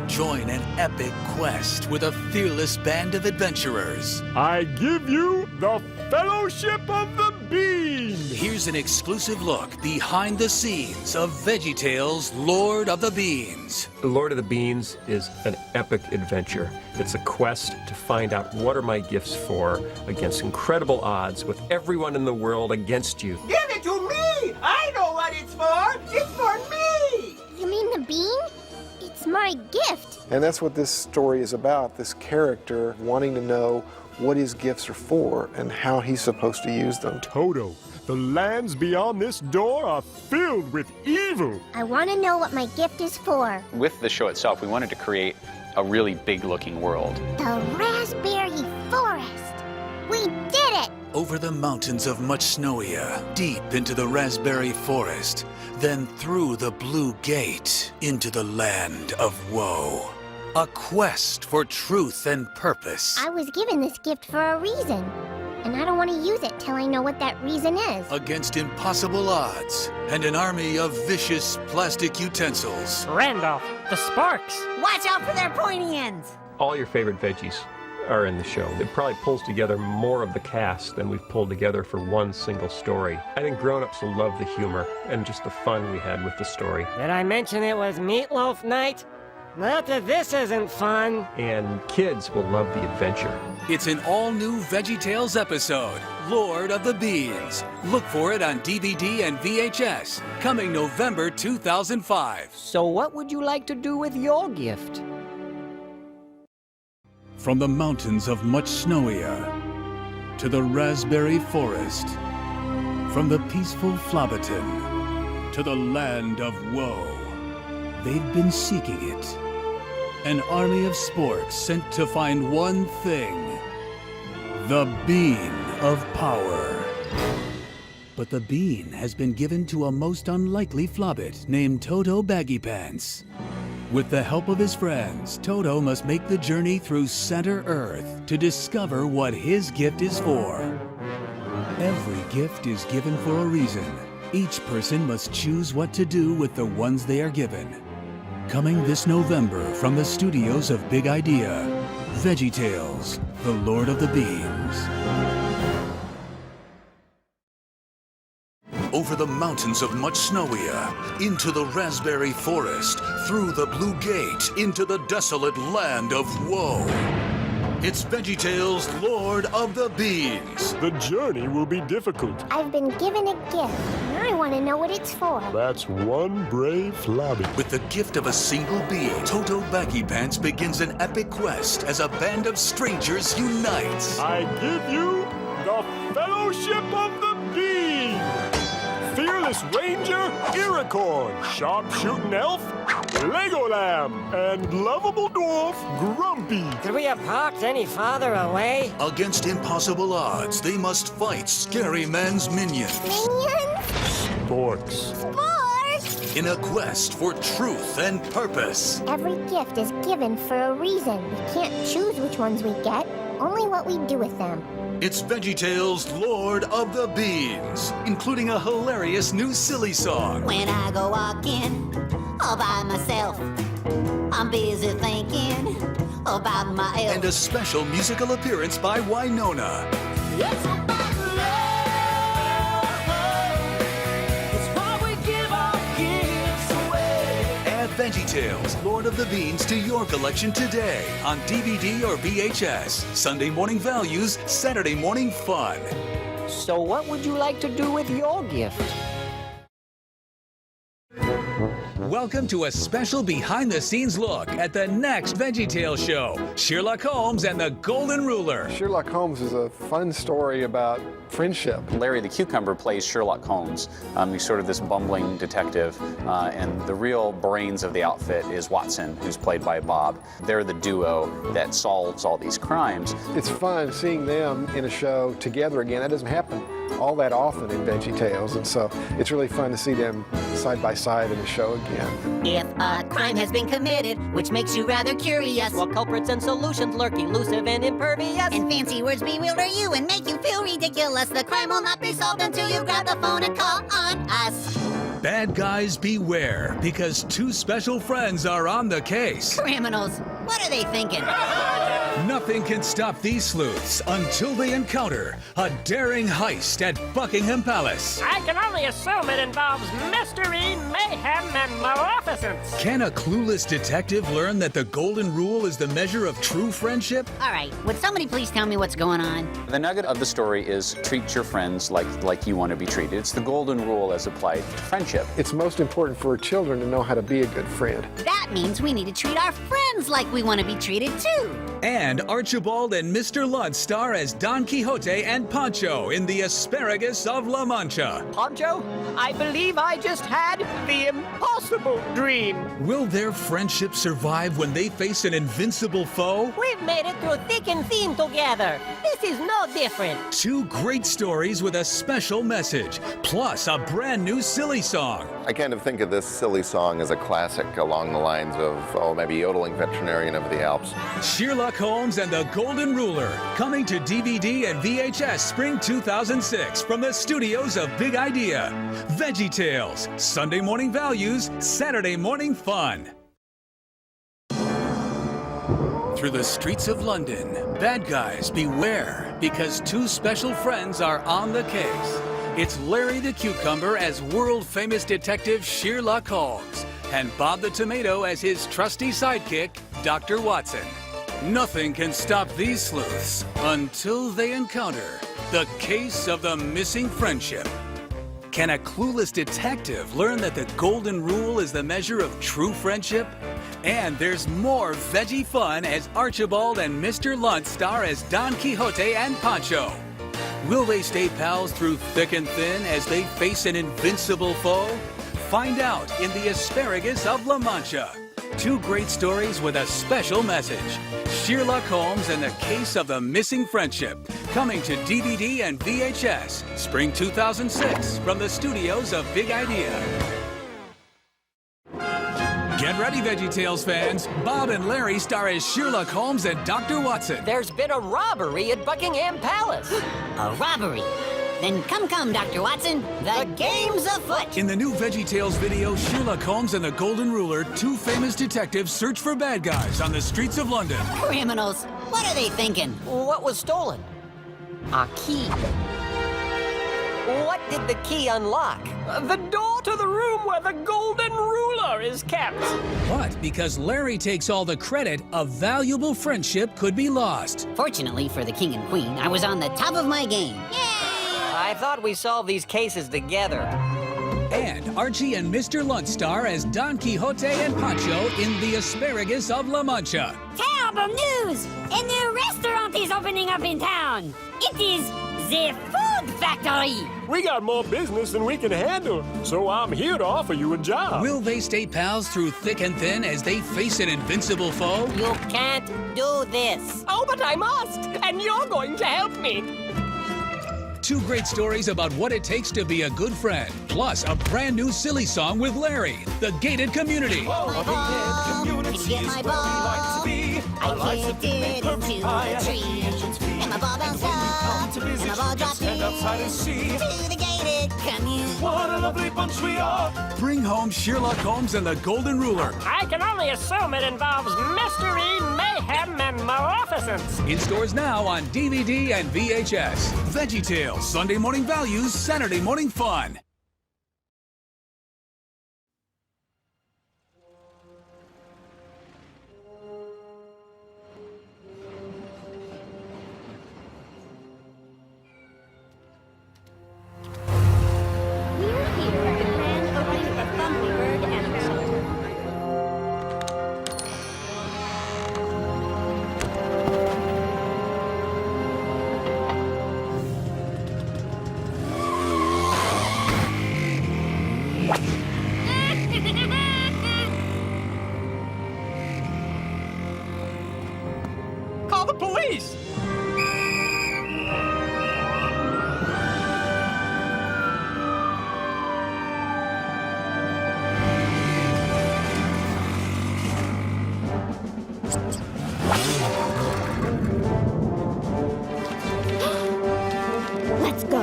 Join an epic quest with a fearless band of adventurers. I give you the Fellowship of the Bean. Here's an exclusive look behind the scenes of VeggieTales Lord of the Beans. Lord of the Beans is an epic adventure. It's a quest to find out what are my gifts for against incredible odds with everyone in the world against you. Give it to me! I know what it's for! It's for me! You mean the bean? It's my gift. And that's what this story is about, this character wanting to know what his gifts are for and how he's supposed to use them. Toto, the lands beyond this door are filled with evil. I want to know what my gift is for. With the show itself, we wanted to create a really big-looking world. The raspberry forest. We did it! Over the mountains of much snowier, deep into the raspberry forest, then through the blue gate into the land of woe. A quest for truth and purpose. I was given this gift for a reason, and I don't want to use it till I know what that reason is. Against impossible odds and an army of vicious plastic utensils. Randolph, the sparks. Watch out for their pointy ends. All your favorite veggies are in the show. It probably pulls together more of the cast than we've pulled together for one single story. I think grown-ups will love the humor and just the fun we had with the story. Did I mention it was meatloaf night? Not that this isn't fun. And kids will love the adventure. It's an all-new VeggieTales episode, Lord of the Beans. Look for it on DVD and VHS, coming November 2005. So what would you like to do with your gift? From the mountains of much snowier to the raspberry forest, from the peaceful Flobberton to the land of woe, they've been seeking it. An army of sporks sent to find one thing, the bean of power. But the bean has been given to a most unlikely Flobbit named Toto Baggy Pants. With the help of his friends, Toto must make the journey through Center Earth to discover what his gift is for. Every gift is given for a reason. Each person must choose what to do with the ones they are given. Coming this November from the studios of Big Idea, VeggieTales, the Lord of the Beans. Over the mountains of much snowier, into the raspberry forest, through the blue gate, into the desolate land of woe. It's VeggieTales, Lord of the Beans. The journey will be difficult. I've been given a gift, and I want to know what it's for. That's one brave Flobbit. With the gift of a single bean, Toto Baggy Pants begins an epic quest as a band of strangers unites. I give you the Fellowship of the Bean. Fearless Ranger, Iricorn, Sharpshooting Elf, Lego Lamb, and lovable dwarf, Grumpy. Could we have parked any farther away? Against impossible odds, they must fight Scary Man's minions. Minions? Sporks. Sporks? In a quest for truth and purpose. Every gift is given for a reason. We can't choose which ones we get, only what we do with them. It's VeggieTales, Lord of the Beans, including a hilarious new silly song. When I go walking all by myself, I'm busy thinking about my elf. And a special musical appearance by Winona. It's about love. It's why we give our gifts away. Add VeggieTales, Lord of the Beans to your collection today on DVD or VHS. Sunday morning values, Saturday morning fun. So what would you like to do with your gift? Welcome to a special behind-the-scenes look at the next VeggieTales show, Sheerluck Holmes and the Golden Ruler. Sherlock Holmes is a fun story about friendship. Larry the Cucumber plays Sherlock Holmes. He's sort of this bumbling detective, and the real brains of the outfit is Watson, who's played by Bob. They're the duo that solves all these crimes. It's fun seeing them in a show together again. That doesn't happen all that often in VeggieTales, and so it's really fun to see them side by side in the show again. If a crime has been committed, which makes you rather curious, while culprits and solutions lurk elusive and impervious, and fancy words bewilder you and make you feel ridiculous, the crime will not be solved until you grab the phone and call on us. Bad guys beware, because two special friends are on the case. Criminals, what are they thinking? Nothing can stop these sleuths until they encounter a daring heist at Buckingham Palace. I can only assume it involves mystery, mayhem, and maleficence. Can a clueless detective learn that the golden rule is the measure of true friendship? All right, would somebody please tell me what's going on? The nugget of the story is treat your friends like you want to be treated. It's the golden rule as applied to friendship. It's most important for children to know how to be a good friend. That that means we need to treat our friends like we want to be treated too. And Archibald and Mr. Lunt star as Don Quixote and Pancho in The Asparagus of La Mancha. Pancho, I believe I just had the impossible dream. Will their friendship survive when they face an invincible foe? We've made it through thick and thin together. This is no different. 2 great stories with a special message, plus a brand new silly song. I kind of think of this silly song as a classic along the lines of, maybe Yodeling Veterinarian of the Alps. Sheerluck Holmes and the Golden Ruler, coming to DVD and VHS spring 2006 from the studios of Big Idea. VeggieTales, Sunday morning values, Saturday morning fun. Through the streets of London, bad guys beware, because 2 special friends are on the case. It's Larry the Cucumber as world-famous detective Sheerluck Holmes, and Bob the Tomato as his trusty sidekick, Dr. Watson. Nothing can stop these sleuths until they encounter the case of the missing friendship. Can a clueless detective learn that the golden rule is the measure of true friendship? And there's more veggie fun as Archibald and Mr. Lunt star as Don Quixote and Pancho. Will they stay pals through thick and thin as they face an invincible foe? Find out in The Asparagus of La Mancha. 2 great stories with a special message. Sheerluck Holmes and the Case of the Missing Friendship. Coming to DVD and VHS, spring 2006 from the studios of Big Idea. Get ready, VeggieTales fans. Bob and Larry star as Sheerluck Holmes and Dr. Watson. There's been a robbery at Buckingham Palace. A robbery? Then come, Dr. Watson. The game's afoot. In the new VeggieTales video, Sheerluck Holmes and the Golden Ruler, 2 famous detectives search for bad guys on the streets of London. Criminals. What are they thinking? What was stolen? A key. What did the key unlock? The door to the room where the Golden Ruler is kept. But because Larry takes all the credit, a valuable friendship could be lost. Fortunately for the king and queen, I was on the top of my game. I thought we solved these cases together. And Archie and Mr. Lunt star as Don Quixote and Pancho in The Asparagus of La Mancha. Terrible news! A new restaurant is opening up in town. It is the Food Factory. We got more business than we can handle, so I'm here to offer you a job. Will they stay pals through thick and thin as they face an invincible foe? You can't do this. Oh, but I must, and you're going to help me. 2 great stories about what it takes to be a good friend, plus a brand new silly song with Larry, The Gated Community. Get my ball. I kicked it into the tree. And my ball bounced up. And my ball dropped in. To the gated community. What a lovely bunch we are. Bring home Sheerluck Holmes and the Golden Ruler. I can only assume it involves mystery, mayhem, and maleficence. In stores now on DVD and VHS. VeggieTales, Sunday morning values, Saturday morning fun. Call the police! Let's go.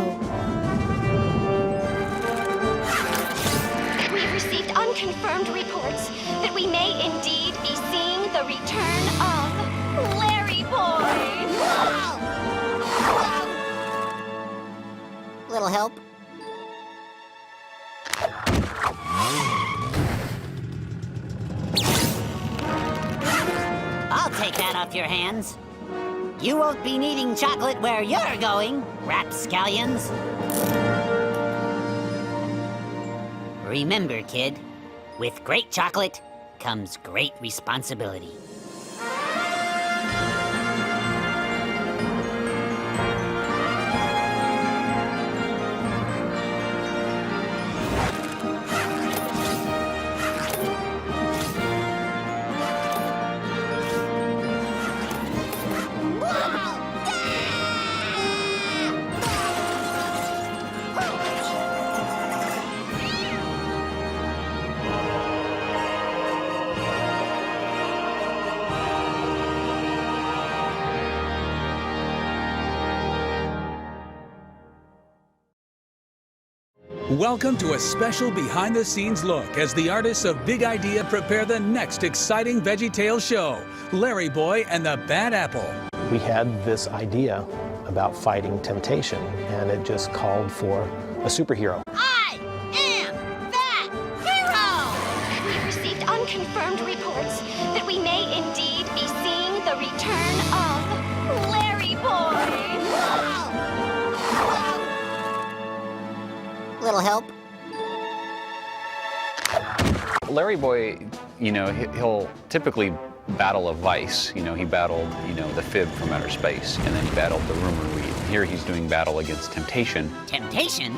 We've received unconfirmed reports that we may indeed be seeing the return of LarryBoy. Little help? I'll take that off your hands. You won't be needing chocolate where you're going, rapscallions. Remember, kid, with great chocolate comes great responsibility. Welcome to a special behind-the-scenes look as the artists of Big Idea prepare the next exciting VeggieTales show, LarryBoy and the Bad Apple. We had this idea about fighting temptation, and it just called for a superhero. I am that hero! We've received unconfirmed reports that we may indeed be seeing the return of LarryBoy. Little help? LarryBoy, you know, he'll typically battle a vice. You know, he battled, you know, the fib from outer space, and then he battled the rumor weed. Here he's doing battle against temptation. Temptation?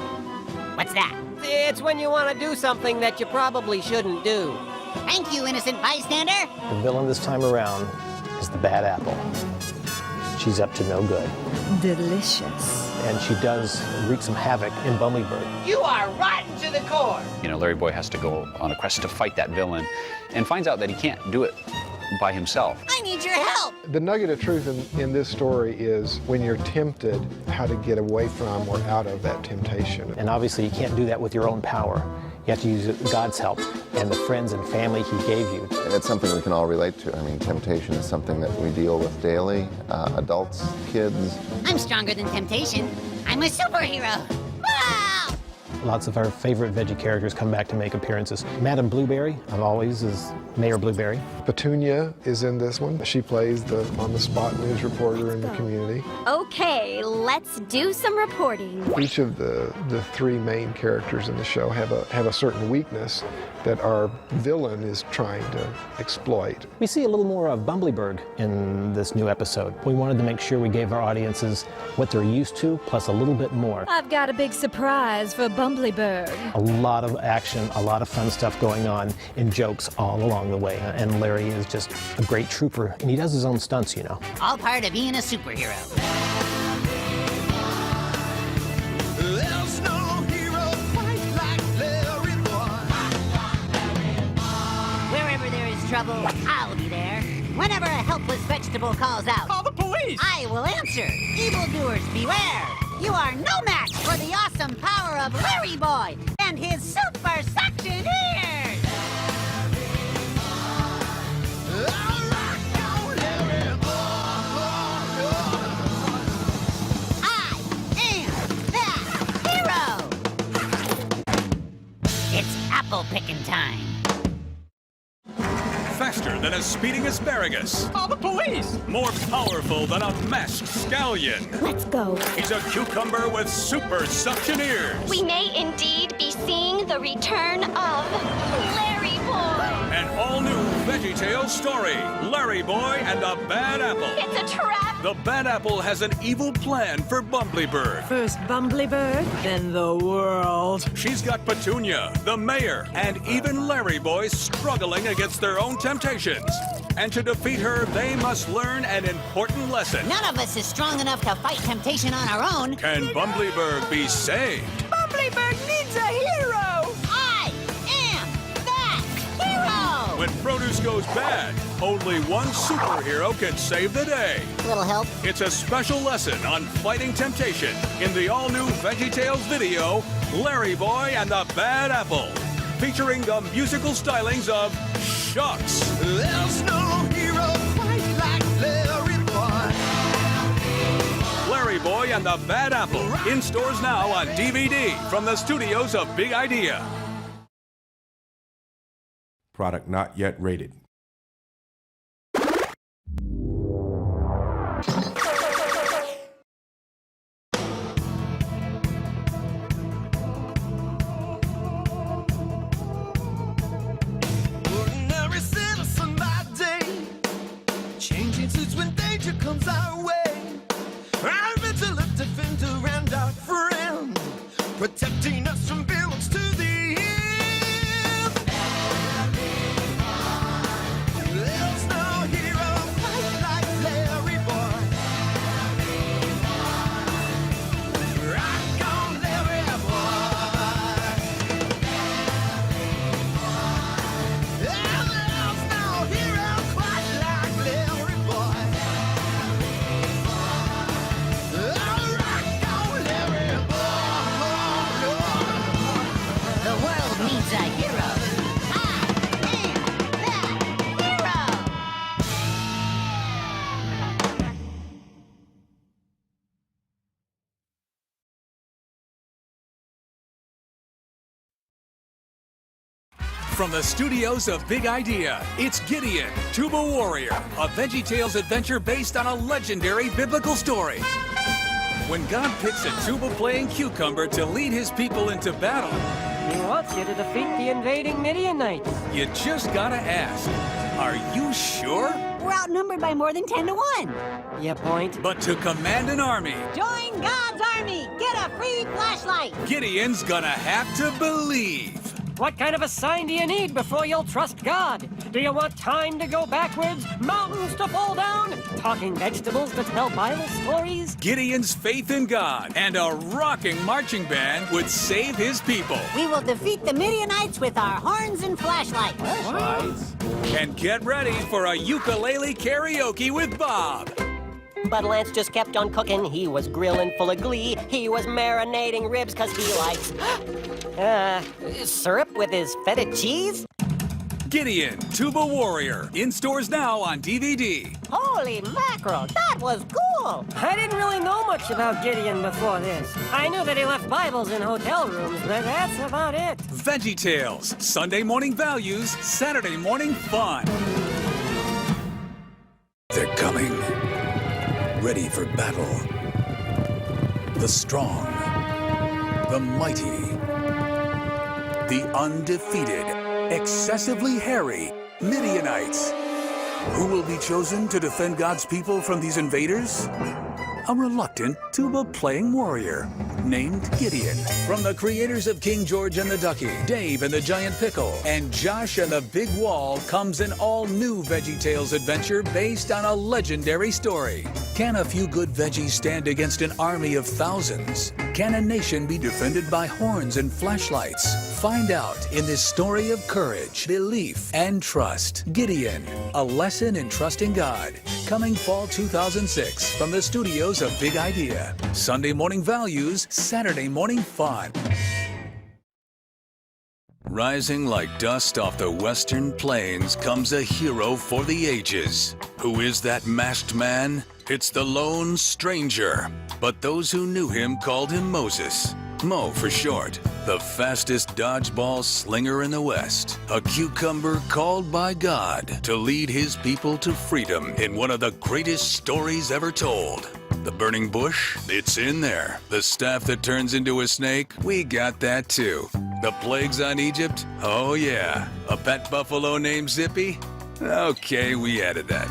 What's that? It's when you want to do something that you probably shouldn't do. Thank you, innocent bystander. The villain this time around is the Bad Apple. She's up to no good. Delicious. And she does wreak some havoc in Bumbleberg. You are rotten to the core. You know, LarryBoy has to go on a quest to fight that villain and finds out that he can't do it by himself. I need your help. The nugget of truth in this story is when you're tempted, how to get away from or out of that temptation. And obviously you can't do that with your own power. You have to use God's help and the friends and family he gave you. And it's something we can all relate to. I mean, temptation is something that we deal with daily, adults, kids. I'm stronger than temptation. I'm a superhero. Wow! Lots of our favorite Veggie characters come back to make appearances. Madam Blueberry, of always, is Mayor Blueberry. Petunia is in this one. She plays the on-the-spot news reporter in the community. Okay, let's do some reporting. Each of the three main characters in the show have a certain weakness that our villain is trying to exploit. We see a little more of Bumbleberg in this new episode. We wanted to make sure we gave our audiences what they're used to, plus a little bit more. I've got a big surprise for Bumbleberg. A lot of action, a lot of fun stuff going on, and jokes all along the way. And Larry is just a great trooper, and he does his own stunts, you know. All part of being a superhero. There's no hero quite like LarryBoy. Wherever there is trouble, I'll be there. Whenever a helpless vegetable calls out, Call the police! I will answer. Evildoers, beware! You are no match for the awesome power of LarryBoy and his super suction ears! I am that hero! It's apple picking time. Faster than a speeding asparagus. Call the police! More powerful than a masked scallion. Let's go. He's a cucumber with super suction ears. We may indeed be seeing the return of LarryBoy. An all-new VeggieTales story, LarryBoy and the Bad Apple. It's a trap. The Bad Apple has an evil plan for Bumbleberg. First Bumbleberg, then the world. She's got Petunia, the mayor, and even LarryBoy struggling against their own temptations. And to defeat her, they must learn an important lesson. None of us is strong enough to fight temptation on our own. Can Bumbleberg be saved? Bumbleberg needs a hero! I am that hero! When produce goes bad, only one superhero can save the day. Little help? It's a special lesson on fighting temptation in the all-new VeggieTales video, LarryBoy and the Bad Apple, featuring the musical stylings of Shucks. There's no hero quite like LarryBoy. LarryBoy and the Bad Apple, in stores now on DVD from the studios of Big Idea. Product not yet rated. Ordinary protecting us from villains to the end. There's no hero quite like LarryBoy. Rock on, LarryBoy. There's no hero quite like LarryBoy. The world needs a hero. I am that hero. From the studios of Big Idea, it's Gideon, Tuba Warrior, a VeggieTales adventure based on a legendary biblical story. When God picks a tuba-playing cucumber to lead his people into battle, He wants you to defeat the invading Midianites. you just gotta ask, are you sure? We're outnumbered by more than 10 to 1. You point. But to command an army, Join God's army. Get a free flashlight. Gideon's gonna have to believe. What kind of a sign do you need before you'll trust God? Do you want time to go backwards? Mountains to fall down? Talking vegetables to tell Bible stories? Gideon's faith in God and a rocking marching band would save his people. We will defeat the Midianites with our horns and flashlights. Flashlights? And get ready for a ukulele karaoke with Bob. But Lance just kept on cooking. He was grilling full of glee. He was marinating ribs because he likes syrup with his feta cheese. Gideon, Tuba Warrior, in stores now on DVD. Holy mackerel, that was cool. I didn't really know much about Gideon before this. I knew that he left Bibles in hotel rooms, but that's about it. VeggieTales, Sunday morning values, Saturday morning fun. They're coming. Ready for battle. The strong, the mighty, the undefeated, excessively hairy Midianites. Who will be chosen to defend God's people from these invaders? A reluctant tuba-playing warrior named Gideon. From the creators of King George and the Ducky, Dave and the Giant Pickle, and Josh and the Big Wall comes an all-new VeggieTales adventure based on a legendary story. Can a few good veggies stand against an army of thousands? Can a nation be defended by horns and flashlights? Find out in this story of courage, belief, and trust. Gideon, a lesson in trusting God. Coming fall 2006 from the studios of Big Idea. Sunday morning values, Saturday morning fun. Rising like dust off the western plains comes a hero for the ages. Who is that masked man? It's the Lone Stranger. But those who knew him called him Moses. Mo for short, the fastest dodgeball slinger in the West. A cucumber called by God to lead his people to freedom in one of the greatest stories ever told. The burning bush? It's in there. The staff that turns into a snake? We got that too. The plagues on Egypt? Oh yeah. A pet buffalo named Zippy? Okay, we added that.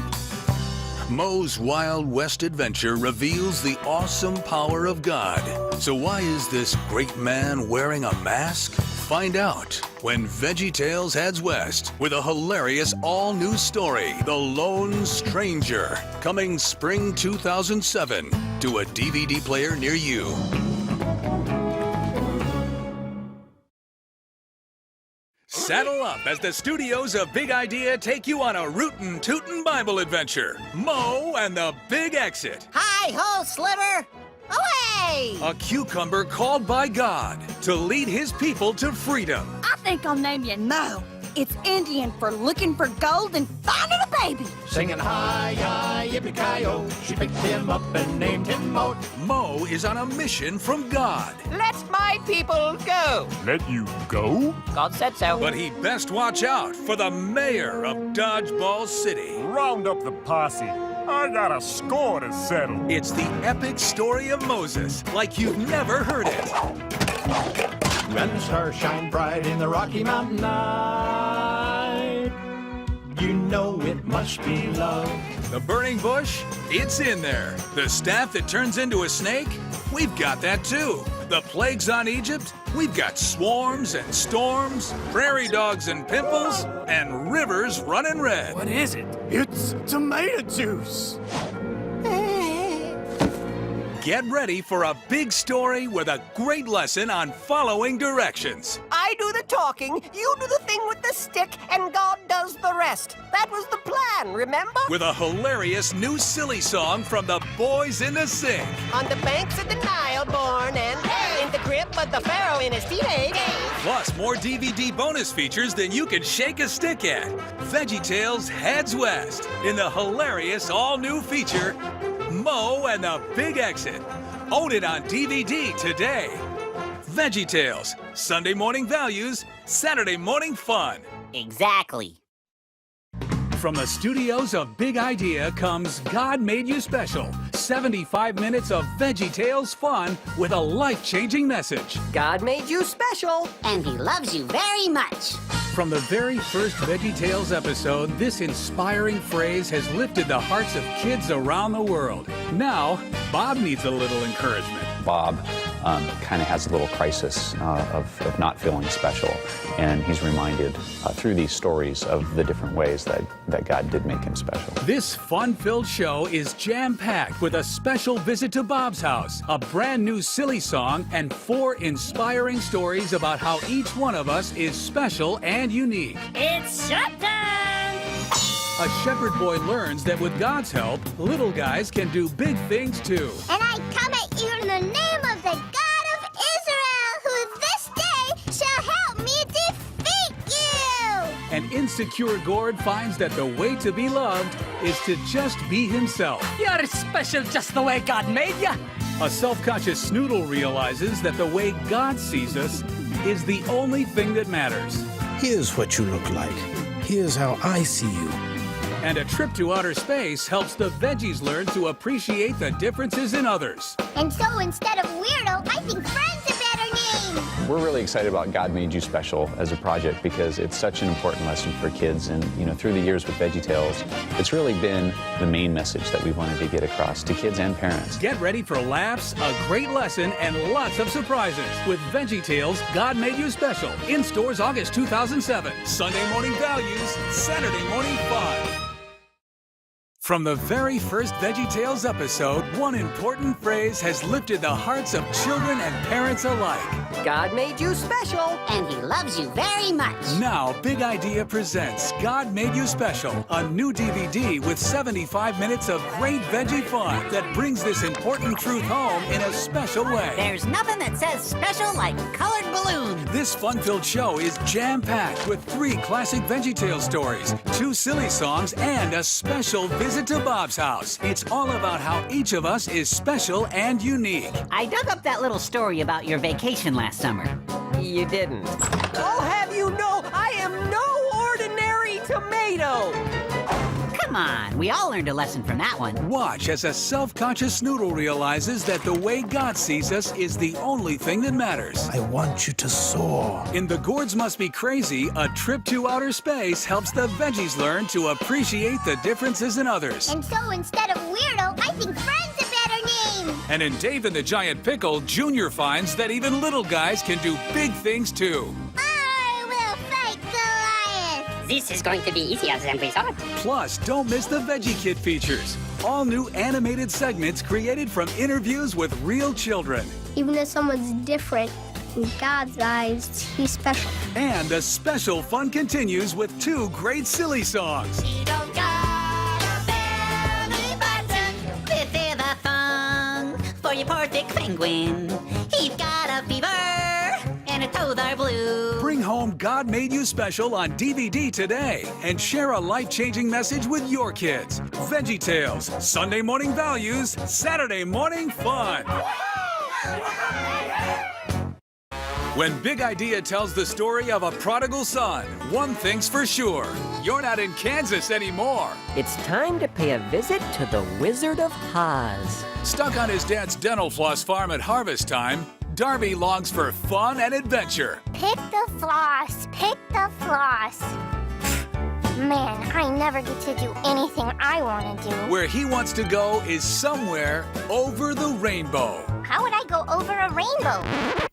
Mo's Wild West adventure reveals the awesome power of God. So why is this great man wearing a mask? Find out when VeggieTales heads west with a hilarious all-new story, The Lone Stranger, coming spring 2007 to a DVD player near you. Saddle up as the studios of Big Idea take you on a rootin' tootin' Bible adventure. Mo and the Big Exit. Hi-ho, Sliver! Away! A cucumber called by God to lead his people to freedom. I think I'll name you Mo. It's Indian for looking for gold and finding a baby. Singing hi-yi, yippee-ki-yo, she picked him up and named him Mo. Mo is on a mission from God. Let my people go. Let you go? God said so. But he'd best watch out for the mayor of Dodgeball City. Round up the posse. I got a score to settle. It's the epic story of Moses, like you've never heard it. When the stars shine bright in the Rocky Mountain night, you know it must be love. The burning bush? It's in there. The staff that turns into a snake? We've got that too. The plagues on Egypt? We've got swarms and storms, prairie dogs and pimples, and rivers running red. What is it? It's tomato juice. Get ready for a big story with a great lesson on following directions. I do the talking, you do the thing with the stick, and God does the rest. That was the plan, remember? With a hilarious new silly song from the Boys in the Sink. On the banks of the Nile, born and in the grip of the Pharaoh in his teenage. Plus more DVD bonus features than you can shake a stick at. VeggieTales heads west in the hilarious all-new feature, Mo and the Big Exit. Own it on DVD today. VeggieTales, Sunday morning values, Saturday morning fun. Exactly. From the studios of Big Idea comes God Made You Special. 75 minutes of VeggieTales fun with a life-changing message. God made you special. And he loves you very much. From the very first VeggieTales episode, this inspiring phrase has lifted the hearts of kids around the world. Now, Bob needs a little encouragement. Bob kind of has a little crisis of not feeling special, and he's reminded through these stories of the different ways that God did make him special. This fun-filled show is jam-packed with a special visit to Bob's house, a brand new silly song, and 4 inspiring stories about how each one of us is special and unique. It's showtime! A shepherd boy learns that with God's help, little guys can do big things too. And I come at you in the name of the God of Israel, who this day shall help me defeat you! An insecure Gord finds that the way to be loved is to just be himself. You're special just the way God made you. A self-conscious Snoodle realizes that the way God sees us is the only thing that matters. Here's what you look like. Here's how I see you. And a trip to outer space helps the Veggies learn to appreciate the differences in others. And so instead of weirdo, I think friend's a better name. We're really excited about God Made You Special as a project because it's such an important lesson for kids. And through the years with VeggieTales, it's really been the main message that we wanted to get across to kids and parents. Get ready for laughs, a great lesson, and lots of surprises with VeggieTales God Made You Special. In stores August 2007. Sunday morning values, Saturday morning fun. From the very first VeggieTales episode, one important phrase has lifted the hearts of children and parents alike. God made you special. And he loves you very much. Now, Big Idea presents God Made You Special, a new DVD with 75 minutes of great veggie fun that brings this important truth home in a special way. There's nothing that says special like colored balloons. This fun-filled show is jam-packed with 3 classic VeggieTales stories, 2 silly songs, and a special visit to Bob's house. It's all about how each of us is special and unique. I dug up that little story about your vacation last summer. You didn't. I'll have you know, I am no ordinary tomato. Come on, we all learned a lesson from that one. Watch as a self-conscious Snoodle realizes that the way God sees us is the only thing that matters. I want you to soar. In The Gourds Must Be Crazy, a trip to outer space helps the Veggies learn to appreciate the differences in others. And so instead of weirdo, I think friend's a better name. And in Dave and the Giant Pickle, Junior finds that even little guys can do big things too. I will fight Goliath. This is going to be easier than we thought. Plus, don't miss the Veggie Kid features. All new animated segments created from interviews with real children. Even though someone's different, in God's eyes, he's special. And the special fun continues with 2 great silly songs. He don't got a belly button. This is a song for your poor thick penguin. He's got a fever and his toes are blue. Bring home God Made You Special on DVD today and share a life-changing message with your kids. VeggieTales, Sunday morning values, Saturday morning fun. When Big Idea tells the story of a prodigal son, one thing's for sure, you're not in Kansas anymore. It's time to pay a visit to the Wizard of Oz. Stuck on his dad's dental floss farm at harvest time, Darby longs for fun and adventure. Pick the floss, pick the floss. Man, I never get to do anything I want to do. Where he wants to go is somewhere over the rainbow. How would I go over a rainbow?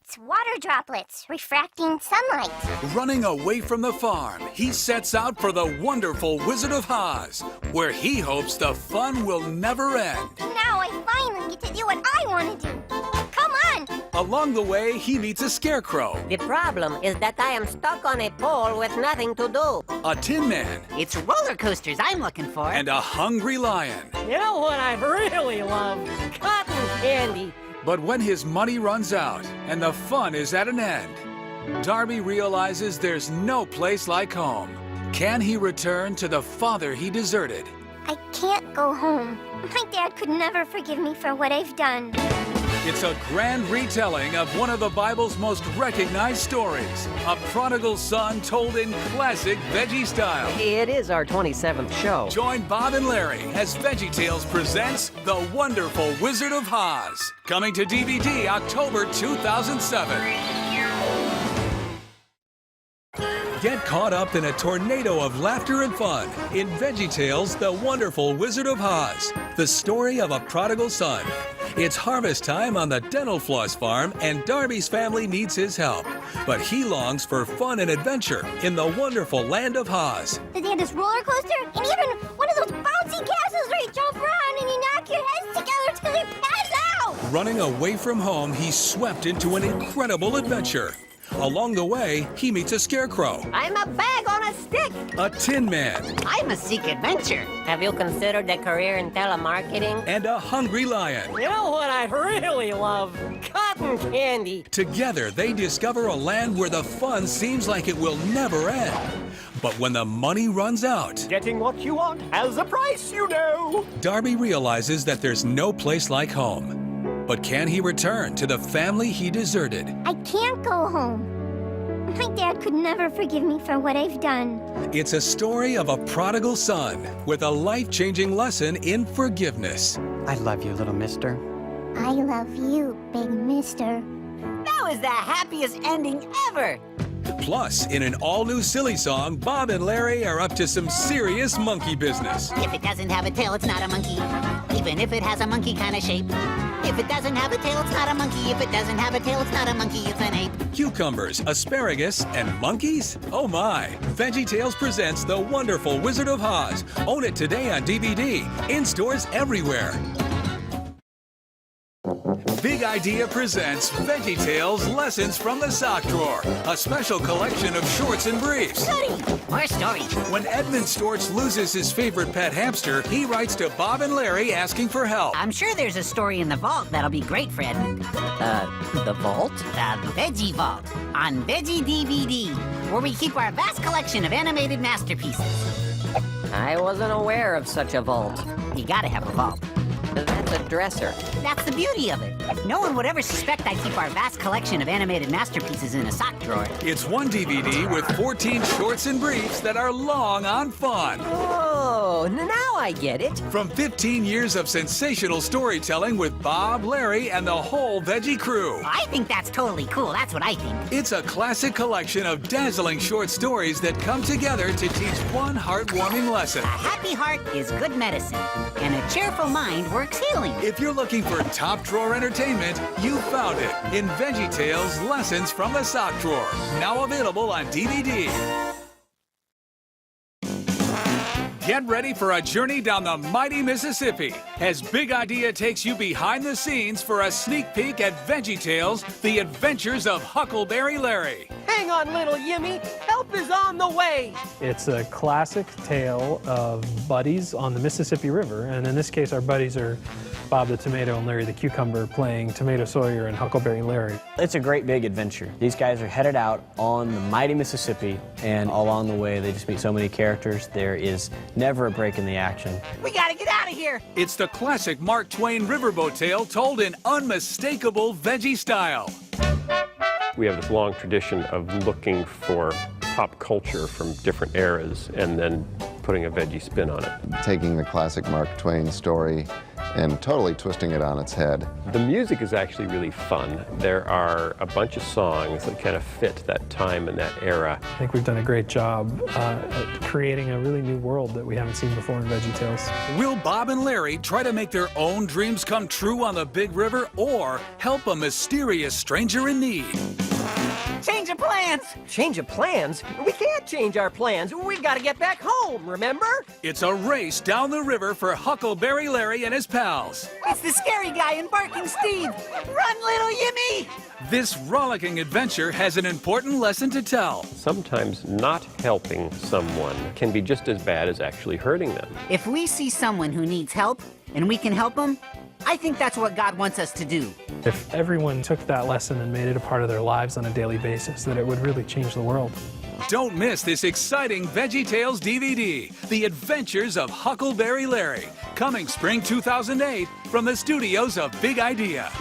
It's water droplets refracting sunlight. Running away from the farm, he sets out for the wonderful Wizard of Oz, where he hopes the fun will never end. Now I finally get to do what I want to do. Come on! Along the way, he meets a scarecrow, The problem is that I am stuck on a pole with nothing to do. a tin man, It's roller coasters I'm looking for. and a hungry lion. You know what I really love? Cotton candy. But when his money runs out and the fun is at an end, Darby realizes there's no place like home. Can he return to the father he deserted? I can't go home. My dad could never forgive me for what I've done. It's a grand retelling of one of the Bible's most recognized stories, a prodigal son told in classic Veggie style. It is our 27th show. Join Bob and Larry as VeggieTales presents The Wonderful Wizard of Oz, coming to DVD October 2007. Get caught up in a tornado of laughter and fun in VeggieTales, The Wonderful Wizard of Oz, the story of a prodigal son. It's harvest time on the dental floss farm, and Darby's family needs his help. But he longs for fun and adventure in the wonderful land of Oz. They had this roller coaster and even one of those bouncy castles where you jump around and you knock your heads together till you pass out. Running away from home, he's swept into an incredible adventure. Along the way, he meets a scarecrow, I'm a bag on a stick. a tin man, I'm a seek adventure. Have you considered a career in telemarketing? and a hungry lion. You know what I really love? Cotton candy. Together, they discover a land where the fun seems like it will never end. But when the money runs out, Getting what you want has a price, you know. Darby realizes that there's no place like home. But can he return to the family he deserted? I can't go home. My dad could never forgive me for what I've done. It's a story of a prodigal son with a life-changing lesson in forgiveness. I love you, little mister. I love you, big mister. That was the happiest ending ever. Plus, in an all-new silly song, Bob and Larry are up to some serious monkey business. If it doesn't have a tail, it's not a monkey. Even if it has a monkey kind of shape. If it doesn't have a tail, it's not a monkey. If it doesn't have a tail, it's not a monkey, it's an ape. Cucumbers, asparagus, and monkeys? Oh my! VeggieTales presents The Wonderful Wizard of Oz. Own it today on DVD, in stores everywhere. Big Idea presents VeggieTales Lessons from the Sock Drawer, a special collection of shorts and briefs. More stories. When Edmund Storch loses his favorite pet hamster, he writes to Bob and Larry asking for help. I'm sure there's a story in the vault that'll be great for Edmund. The vault? The Veggie Vault on Veggie DVD, where we keep our vast collection of animated masterpieces. I wasn't aware of such a vault. You gotta have a vault. That's a dresser. That's the beauty of it. No one would ever suspect I keep our vast collection of animated masterpieces in a sock drawer. It's one DVD with 14 shorts and briefs that are long on fun. Oh, now I get it. From 15 years of sensational storytelling with Bob, Larry, and the whole Veggie crew. I think that's totally cool. That's what I think. It's a classic collection of dazzling short stories that come together to teach one heartwarming lesson. A happy heart is good medicine, and a cheerful mind works healing. If you're looking for top drawer entertainment, you found it in VeggieTales Lessons from the Sock Drawer. Now available on DVD. Get ready for a journey down the mighty Mississippi as Big Idea takes you behind the scenes for a sneak peek at VeggieTales, The Adventures of Huckleberry Larry. Hang on, little Yimmy. Help is on the way. It's a classic tale of buddies on the Mississippi River, and in this case our buddies are Bob the Tomato and Larry the Cucumber playing Tomato Sawyer and Huckleberry Larry. It's a great big adventure. These guys are headed out on the mighty Mississippi, and along the way they just meet so many characters. There is never a break in the action. We gotta get out of here. It's the classic Mark Twain riverboat tale told in unmistakable Veggie style. We have this long tradition of looking for pop culture from different eras and then putting a Veggie spin on it. Taking the classic Mark Twain story and totally twisting it on its head. The music is actually really fun. There are a bunch of songs that kind of fit that time and that era. I think we've done a great job at creating a really new world that we haven't seen before in VeggieTales. Will Bob and Larry try to make their own dreams come true on the big river or help a mysterious stranger in need? Change of plans! Change of plans? We can't change our plans. We've got to get back home, remember? It's a race down the river for Huckleberry Larry and his pals. It's the scary guy and barking Steve. Run, little Yimmy! This rollicking adventure has an important lesson to tell. Sometimes not helping someone can be just as bad as actually hurting them. If we see someone who needs help and we can help them, I think that's what God wants us to do. If everyone took that lesson and made it a part of their lives on a daily basis, that it would really change the world. Don't miss this exciting VeggieTales DVD, The Adventures of Huckleberry Larry, coming spring 2008 from the studios of Big Idea.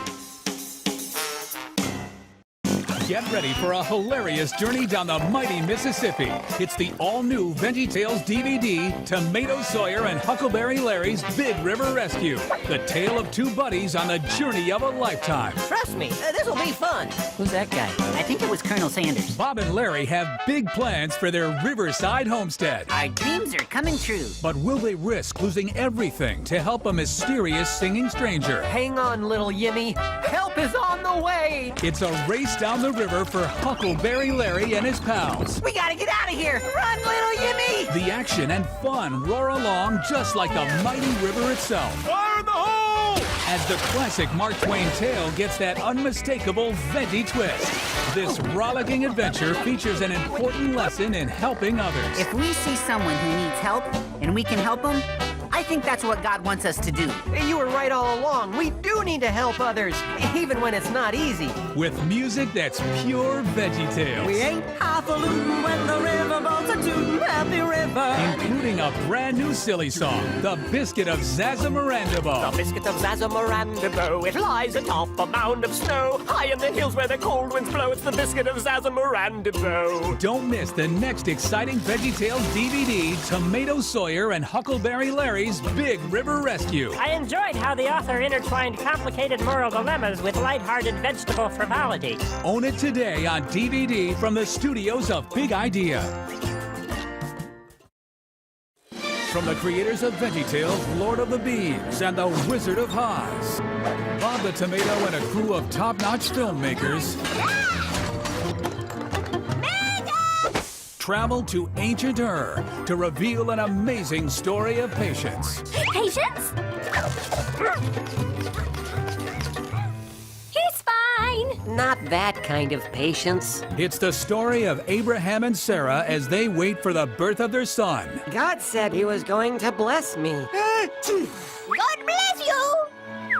Get ready for a hilarious journey down the mighty Mississippi. It's the all-new VeggieTales DVD, Tomato Sawyer and Huckleberry Larry's Big River Rescue. The tale of two buddies on the journey of a lifetime. Trust me, this will be fun. Who's that guy? I think it was Colonel Sanders. Bob and Larry have big plans for their riverside homestead. Our dreams are coming true. But will they risk losing everything to help a mysterious singing stranger? Hang on, little Yimmy. Help is on the way. It's a race down the river for Huckleberry Larry and his pals. We gotta get out of here. Run, little Yimmy! The action and fun roar along just like the mighty river itself. Fire in the hole! As the classic Mark Twain tale gets that unmistakable veggie twist. This rollicking adventure features an important lesson in helping others. If we see someone who needs help and we can help them, I think that's what God wants us to do. You were right all along. We do need to help others, even when it's not easy. With music that's pure VeggieTales. We ain't half a loon when the riverboats are too happy river. Including a brand new silly song, The Biscuit of Zazamarandabo. The biscuit of Zazamarandabo, it lies atop a mound of snow. High in the hills where the cold winds blow, it's the biscuit of Zazamarandabo. Don't miss the next exciting VeggieTales DVD, Tomato Sawyer and Huckleberry Larry's Big River Rescue. I enjoyed how the author intertwined complicated moral dilemmas with lighthearted vegetable frivolity. Own it today on DVD from the studios of Big Idea. From the creators of VeggieTales, Lord of the Beans, and the Wizard of Oz, Bob the Tomato and a crew of top-notch filmmakers travel to ancient Ur to reveal an amazing story of patience. Patience? He's fine. Not that kind of patience. It's the story of Abraham and Sarah as they wait for the birth of their son. God said he was going to bless me. God bless you!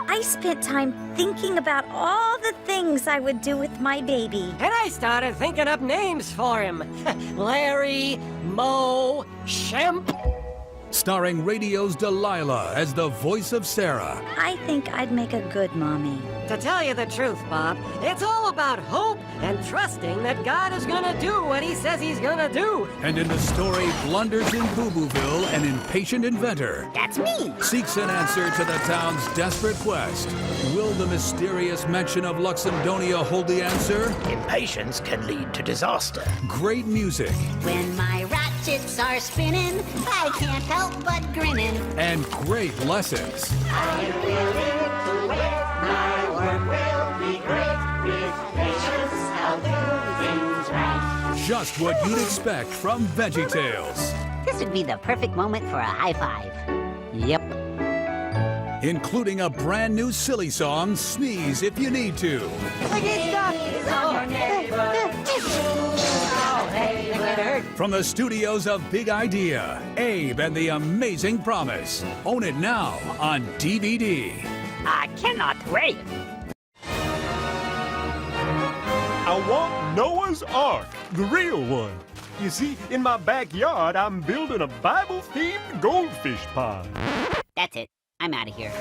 I spent time thinking about all the things I would do with my baby. And I started thinking up names for him. Larry, Mo, Shemp. Starring radio's Delilah as the voice of Sarah. I think I'd make a good mommy. To tell you the truth, Bob, it's all about hope and trusting that God is gonna do what he says he's gonna do. And in the story, blunders in Boo Booville, an impatient inventor. That's me. Seeks an answer to the town's desperate quest. Will the mysterious mention of Luxemdonia hold the answer? Impatience can lead to disaster. Great music. When my ratchets are spinning, I can't help but grinning. And great lessons. I will live to wait. My work will be great. With patience, I'll do things right. Just what you'd expect from VeggieTales. This would be the perfect moment for a high five. Yep. Including a brand new silly song, Sneeze If You Need To. From the studios of Big Idea, Abe and the Amazing Promise. Own it now on DVD. I cannot wait. I want Noah's Ark, the real one. You see, in my backyard, I'm building a Bible-themed goldfish pond. That's it. I'm out of here.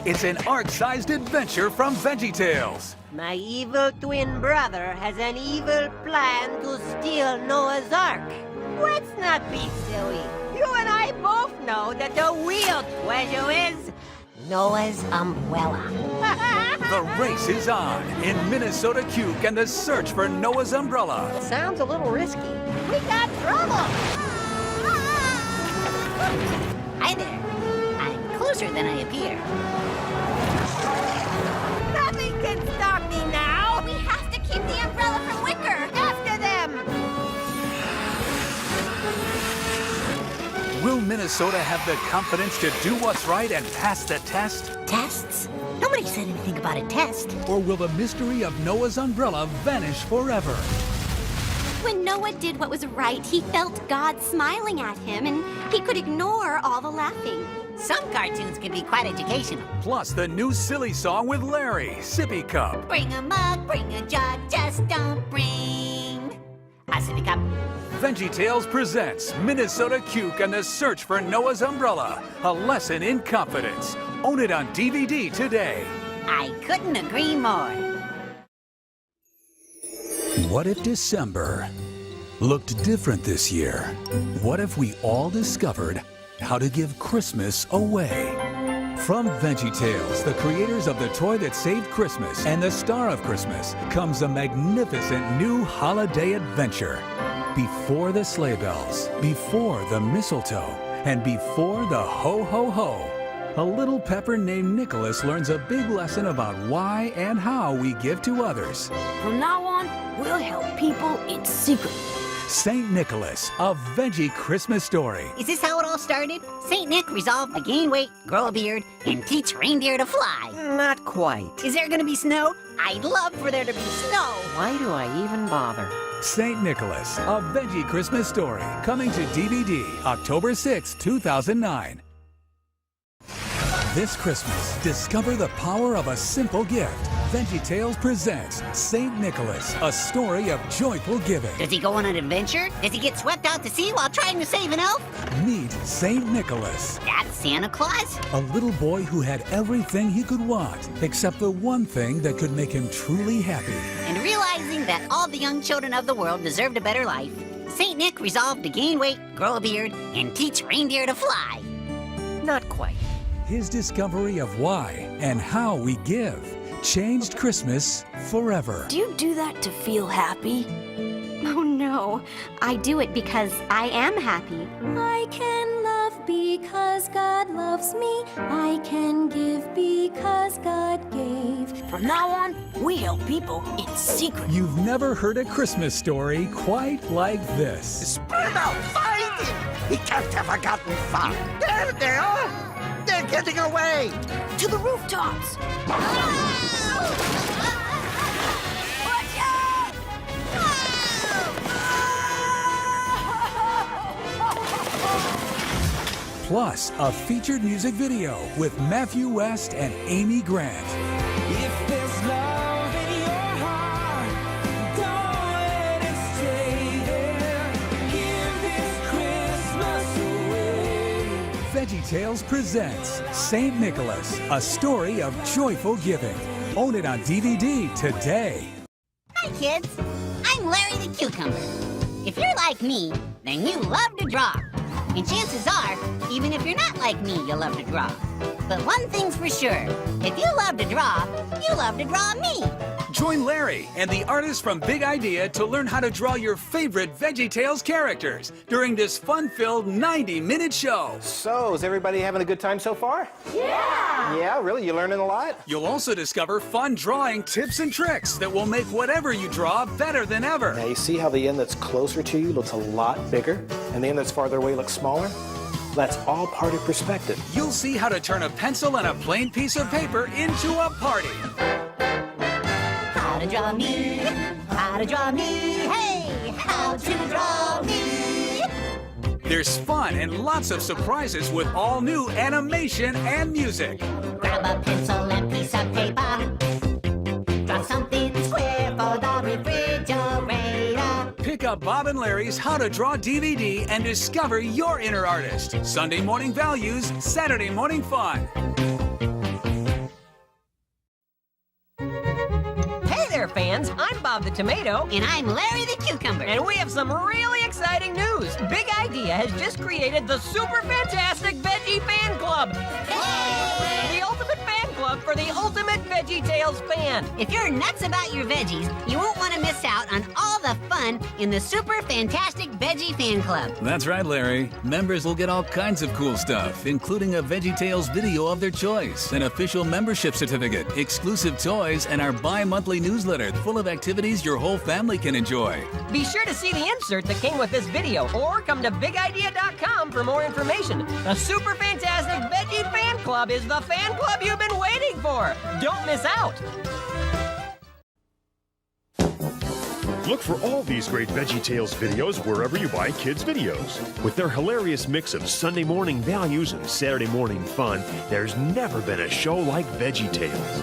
It's an ark-sized adventure from VeggieTales. My evil twin brother has an evil plan to steal Noah's Ark. Let's not be silly. You and I both know that the real treasure is Noah's umbrella. The race is on in Minnesota Cuke and the search for Noah's umbrella. Sounds a little risky. We got trouble! Hi there. I'm closer than I appear. Nothing can stop me now! We have to keep the umbrella from Wicker. After them! Will Minnesota have the confidence to do what's right and pass the test? Tests? Nobody said anything about a test. Or will the mystery of Noah's umbrella vanish forever? When Noah did what was right, he felt God smiling at him, and he could ignore all the laughing. Some cartoons can be quite educational. Plus the new silly song with Larry, Sippy Cup. Bring a mug, bring a jug, just don't bring a sippy cup. VeggieTales presents Minnesota Cuke and the search for Noah's umbrella. A lesson in confidence. Own it on DVD today. I couldn't agree more. What if December looked different this year? What if we all discovered how to give Christmas away? From VeggieTales, the creators of the toy that saved Christmas and the star of Christmas, comes a magnificent new holiday adventure. Before the sleigh bells, before the mistletoe, and before the ho-ho-ho, a little pepper named Nicholas learns a big lesson about why and how we give to others. From now on, we'll help people in secret. St. Nicholas, a Veggie Christmas story. Is this how it all started? St. Nick resolved to gain weight, grow a beard, and teach reindeer to fly. Not quite. Is there gonna be snow? I'd love for there to be snow. Why do I even bother? St. Nicholas, a Veggie Christmas story, coming to DVD October 6, 2009. This Christmas, discover the power of a simple gift. VeggieTales presents St. Nicholas, a story of joyful giving. Does he go on an adventure? Does he get swept out to sea while trying to save an elf? Meet St. Nicholas. That's Santa Claus? A little boy who had everything he could want, except the one thing that could make him truly happy. And realizing that all the young children of the world deserved a better life, St. Nick resolved to gain weight, grow a beard, and teach reindeer to fly. Not quite. His discovery of why and how we give changed Christmas forever. Do you do that to feel happy? Oh no, I do it because I am happy. I can love because God loves me. I can give because God gave. From now on, we help people in secret. You've never heard a Christmas story quite like this. Spread out, find him! He can't have forgotten fun. There they are! They're getting away! To the rooftops! Watch out! Plus, a featured music video with Matthew West and Amy Grant. If there's love in your heart, don't let it stay there. Give this Christmas away. VeggieTales presents St. Nicholas, a story of joyful giving. Own it on DVD today. Hi, kids. I'm Larry the Cucumber. If you're like me, then you love to draw. And chances are, even if you're not like me, you'll love to draw. But one thing's for sure, if you love to draw, you love to draw me. Join Larry and the artists from Big Idea to learn how to draw your favorite VeggieTales characters during this fun-filled 90-minute show. So, is everybody having a good time so far? Yeah! Yeah, really? You learning a lot? You'll also discover fun drawing tips and tricks that will make whatever you draw better than ever. Now, you see how the end that's closer to you looks a lot bigger, and the end that's farther away looks smaller? That's all part of perspective. You'll see how to turn a pencil and a plain piece of paper into a party. How to draw me, how to draw me, hey, how to draw me. There's fun and lots of surprises with all new animation and music. Grab a pencil and piece of paper. Draw something square for the refrigerator. Pick up Bob and Larry's How to Draw DVD and discover your inner artist. Sunday morning values, Saturday morning fun. Hey there, fans. I'm Bob the Tomato. And I'm Larry the Cucumber. And we have some really exciting news. Big Idea has just created the super fantastic Veggie Fan Club. Hey! The ultimate fan club for the ultimate VeggieTales fan. If you're nuts about your veggies, you won't want to miss out on all the fun in the super fantastic Veggie Fan Club. That's right, Larry. Members will get all kinds of cool stuff, including a VeggieTales video of their choice, an official membership certificate, exclusive toys, and our bi-monthly newsletter full of activities your whole family can enjoy. Be sure to see the insert that came with this video, or come to bigidea.com for more information. The super fantastic Veggie Fan Club is the fan club you've been waiting for. Don't miss out. Look for all these great VeggieTales videos wherever you buy kids' videos. With their hilarious mix of Sunday morning values and Saturday morning fun, there's never been a show like VeggieTales.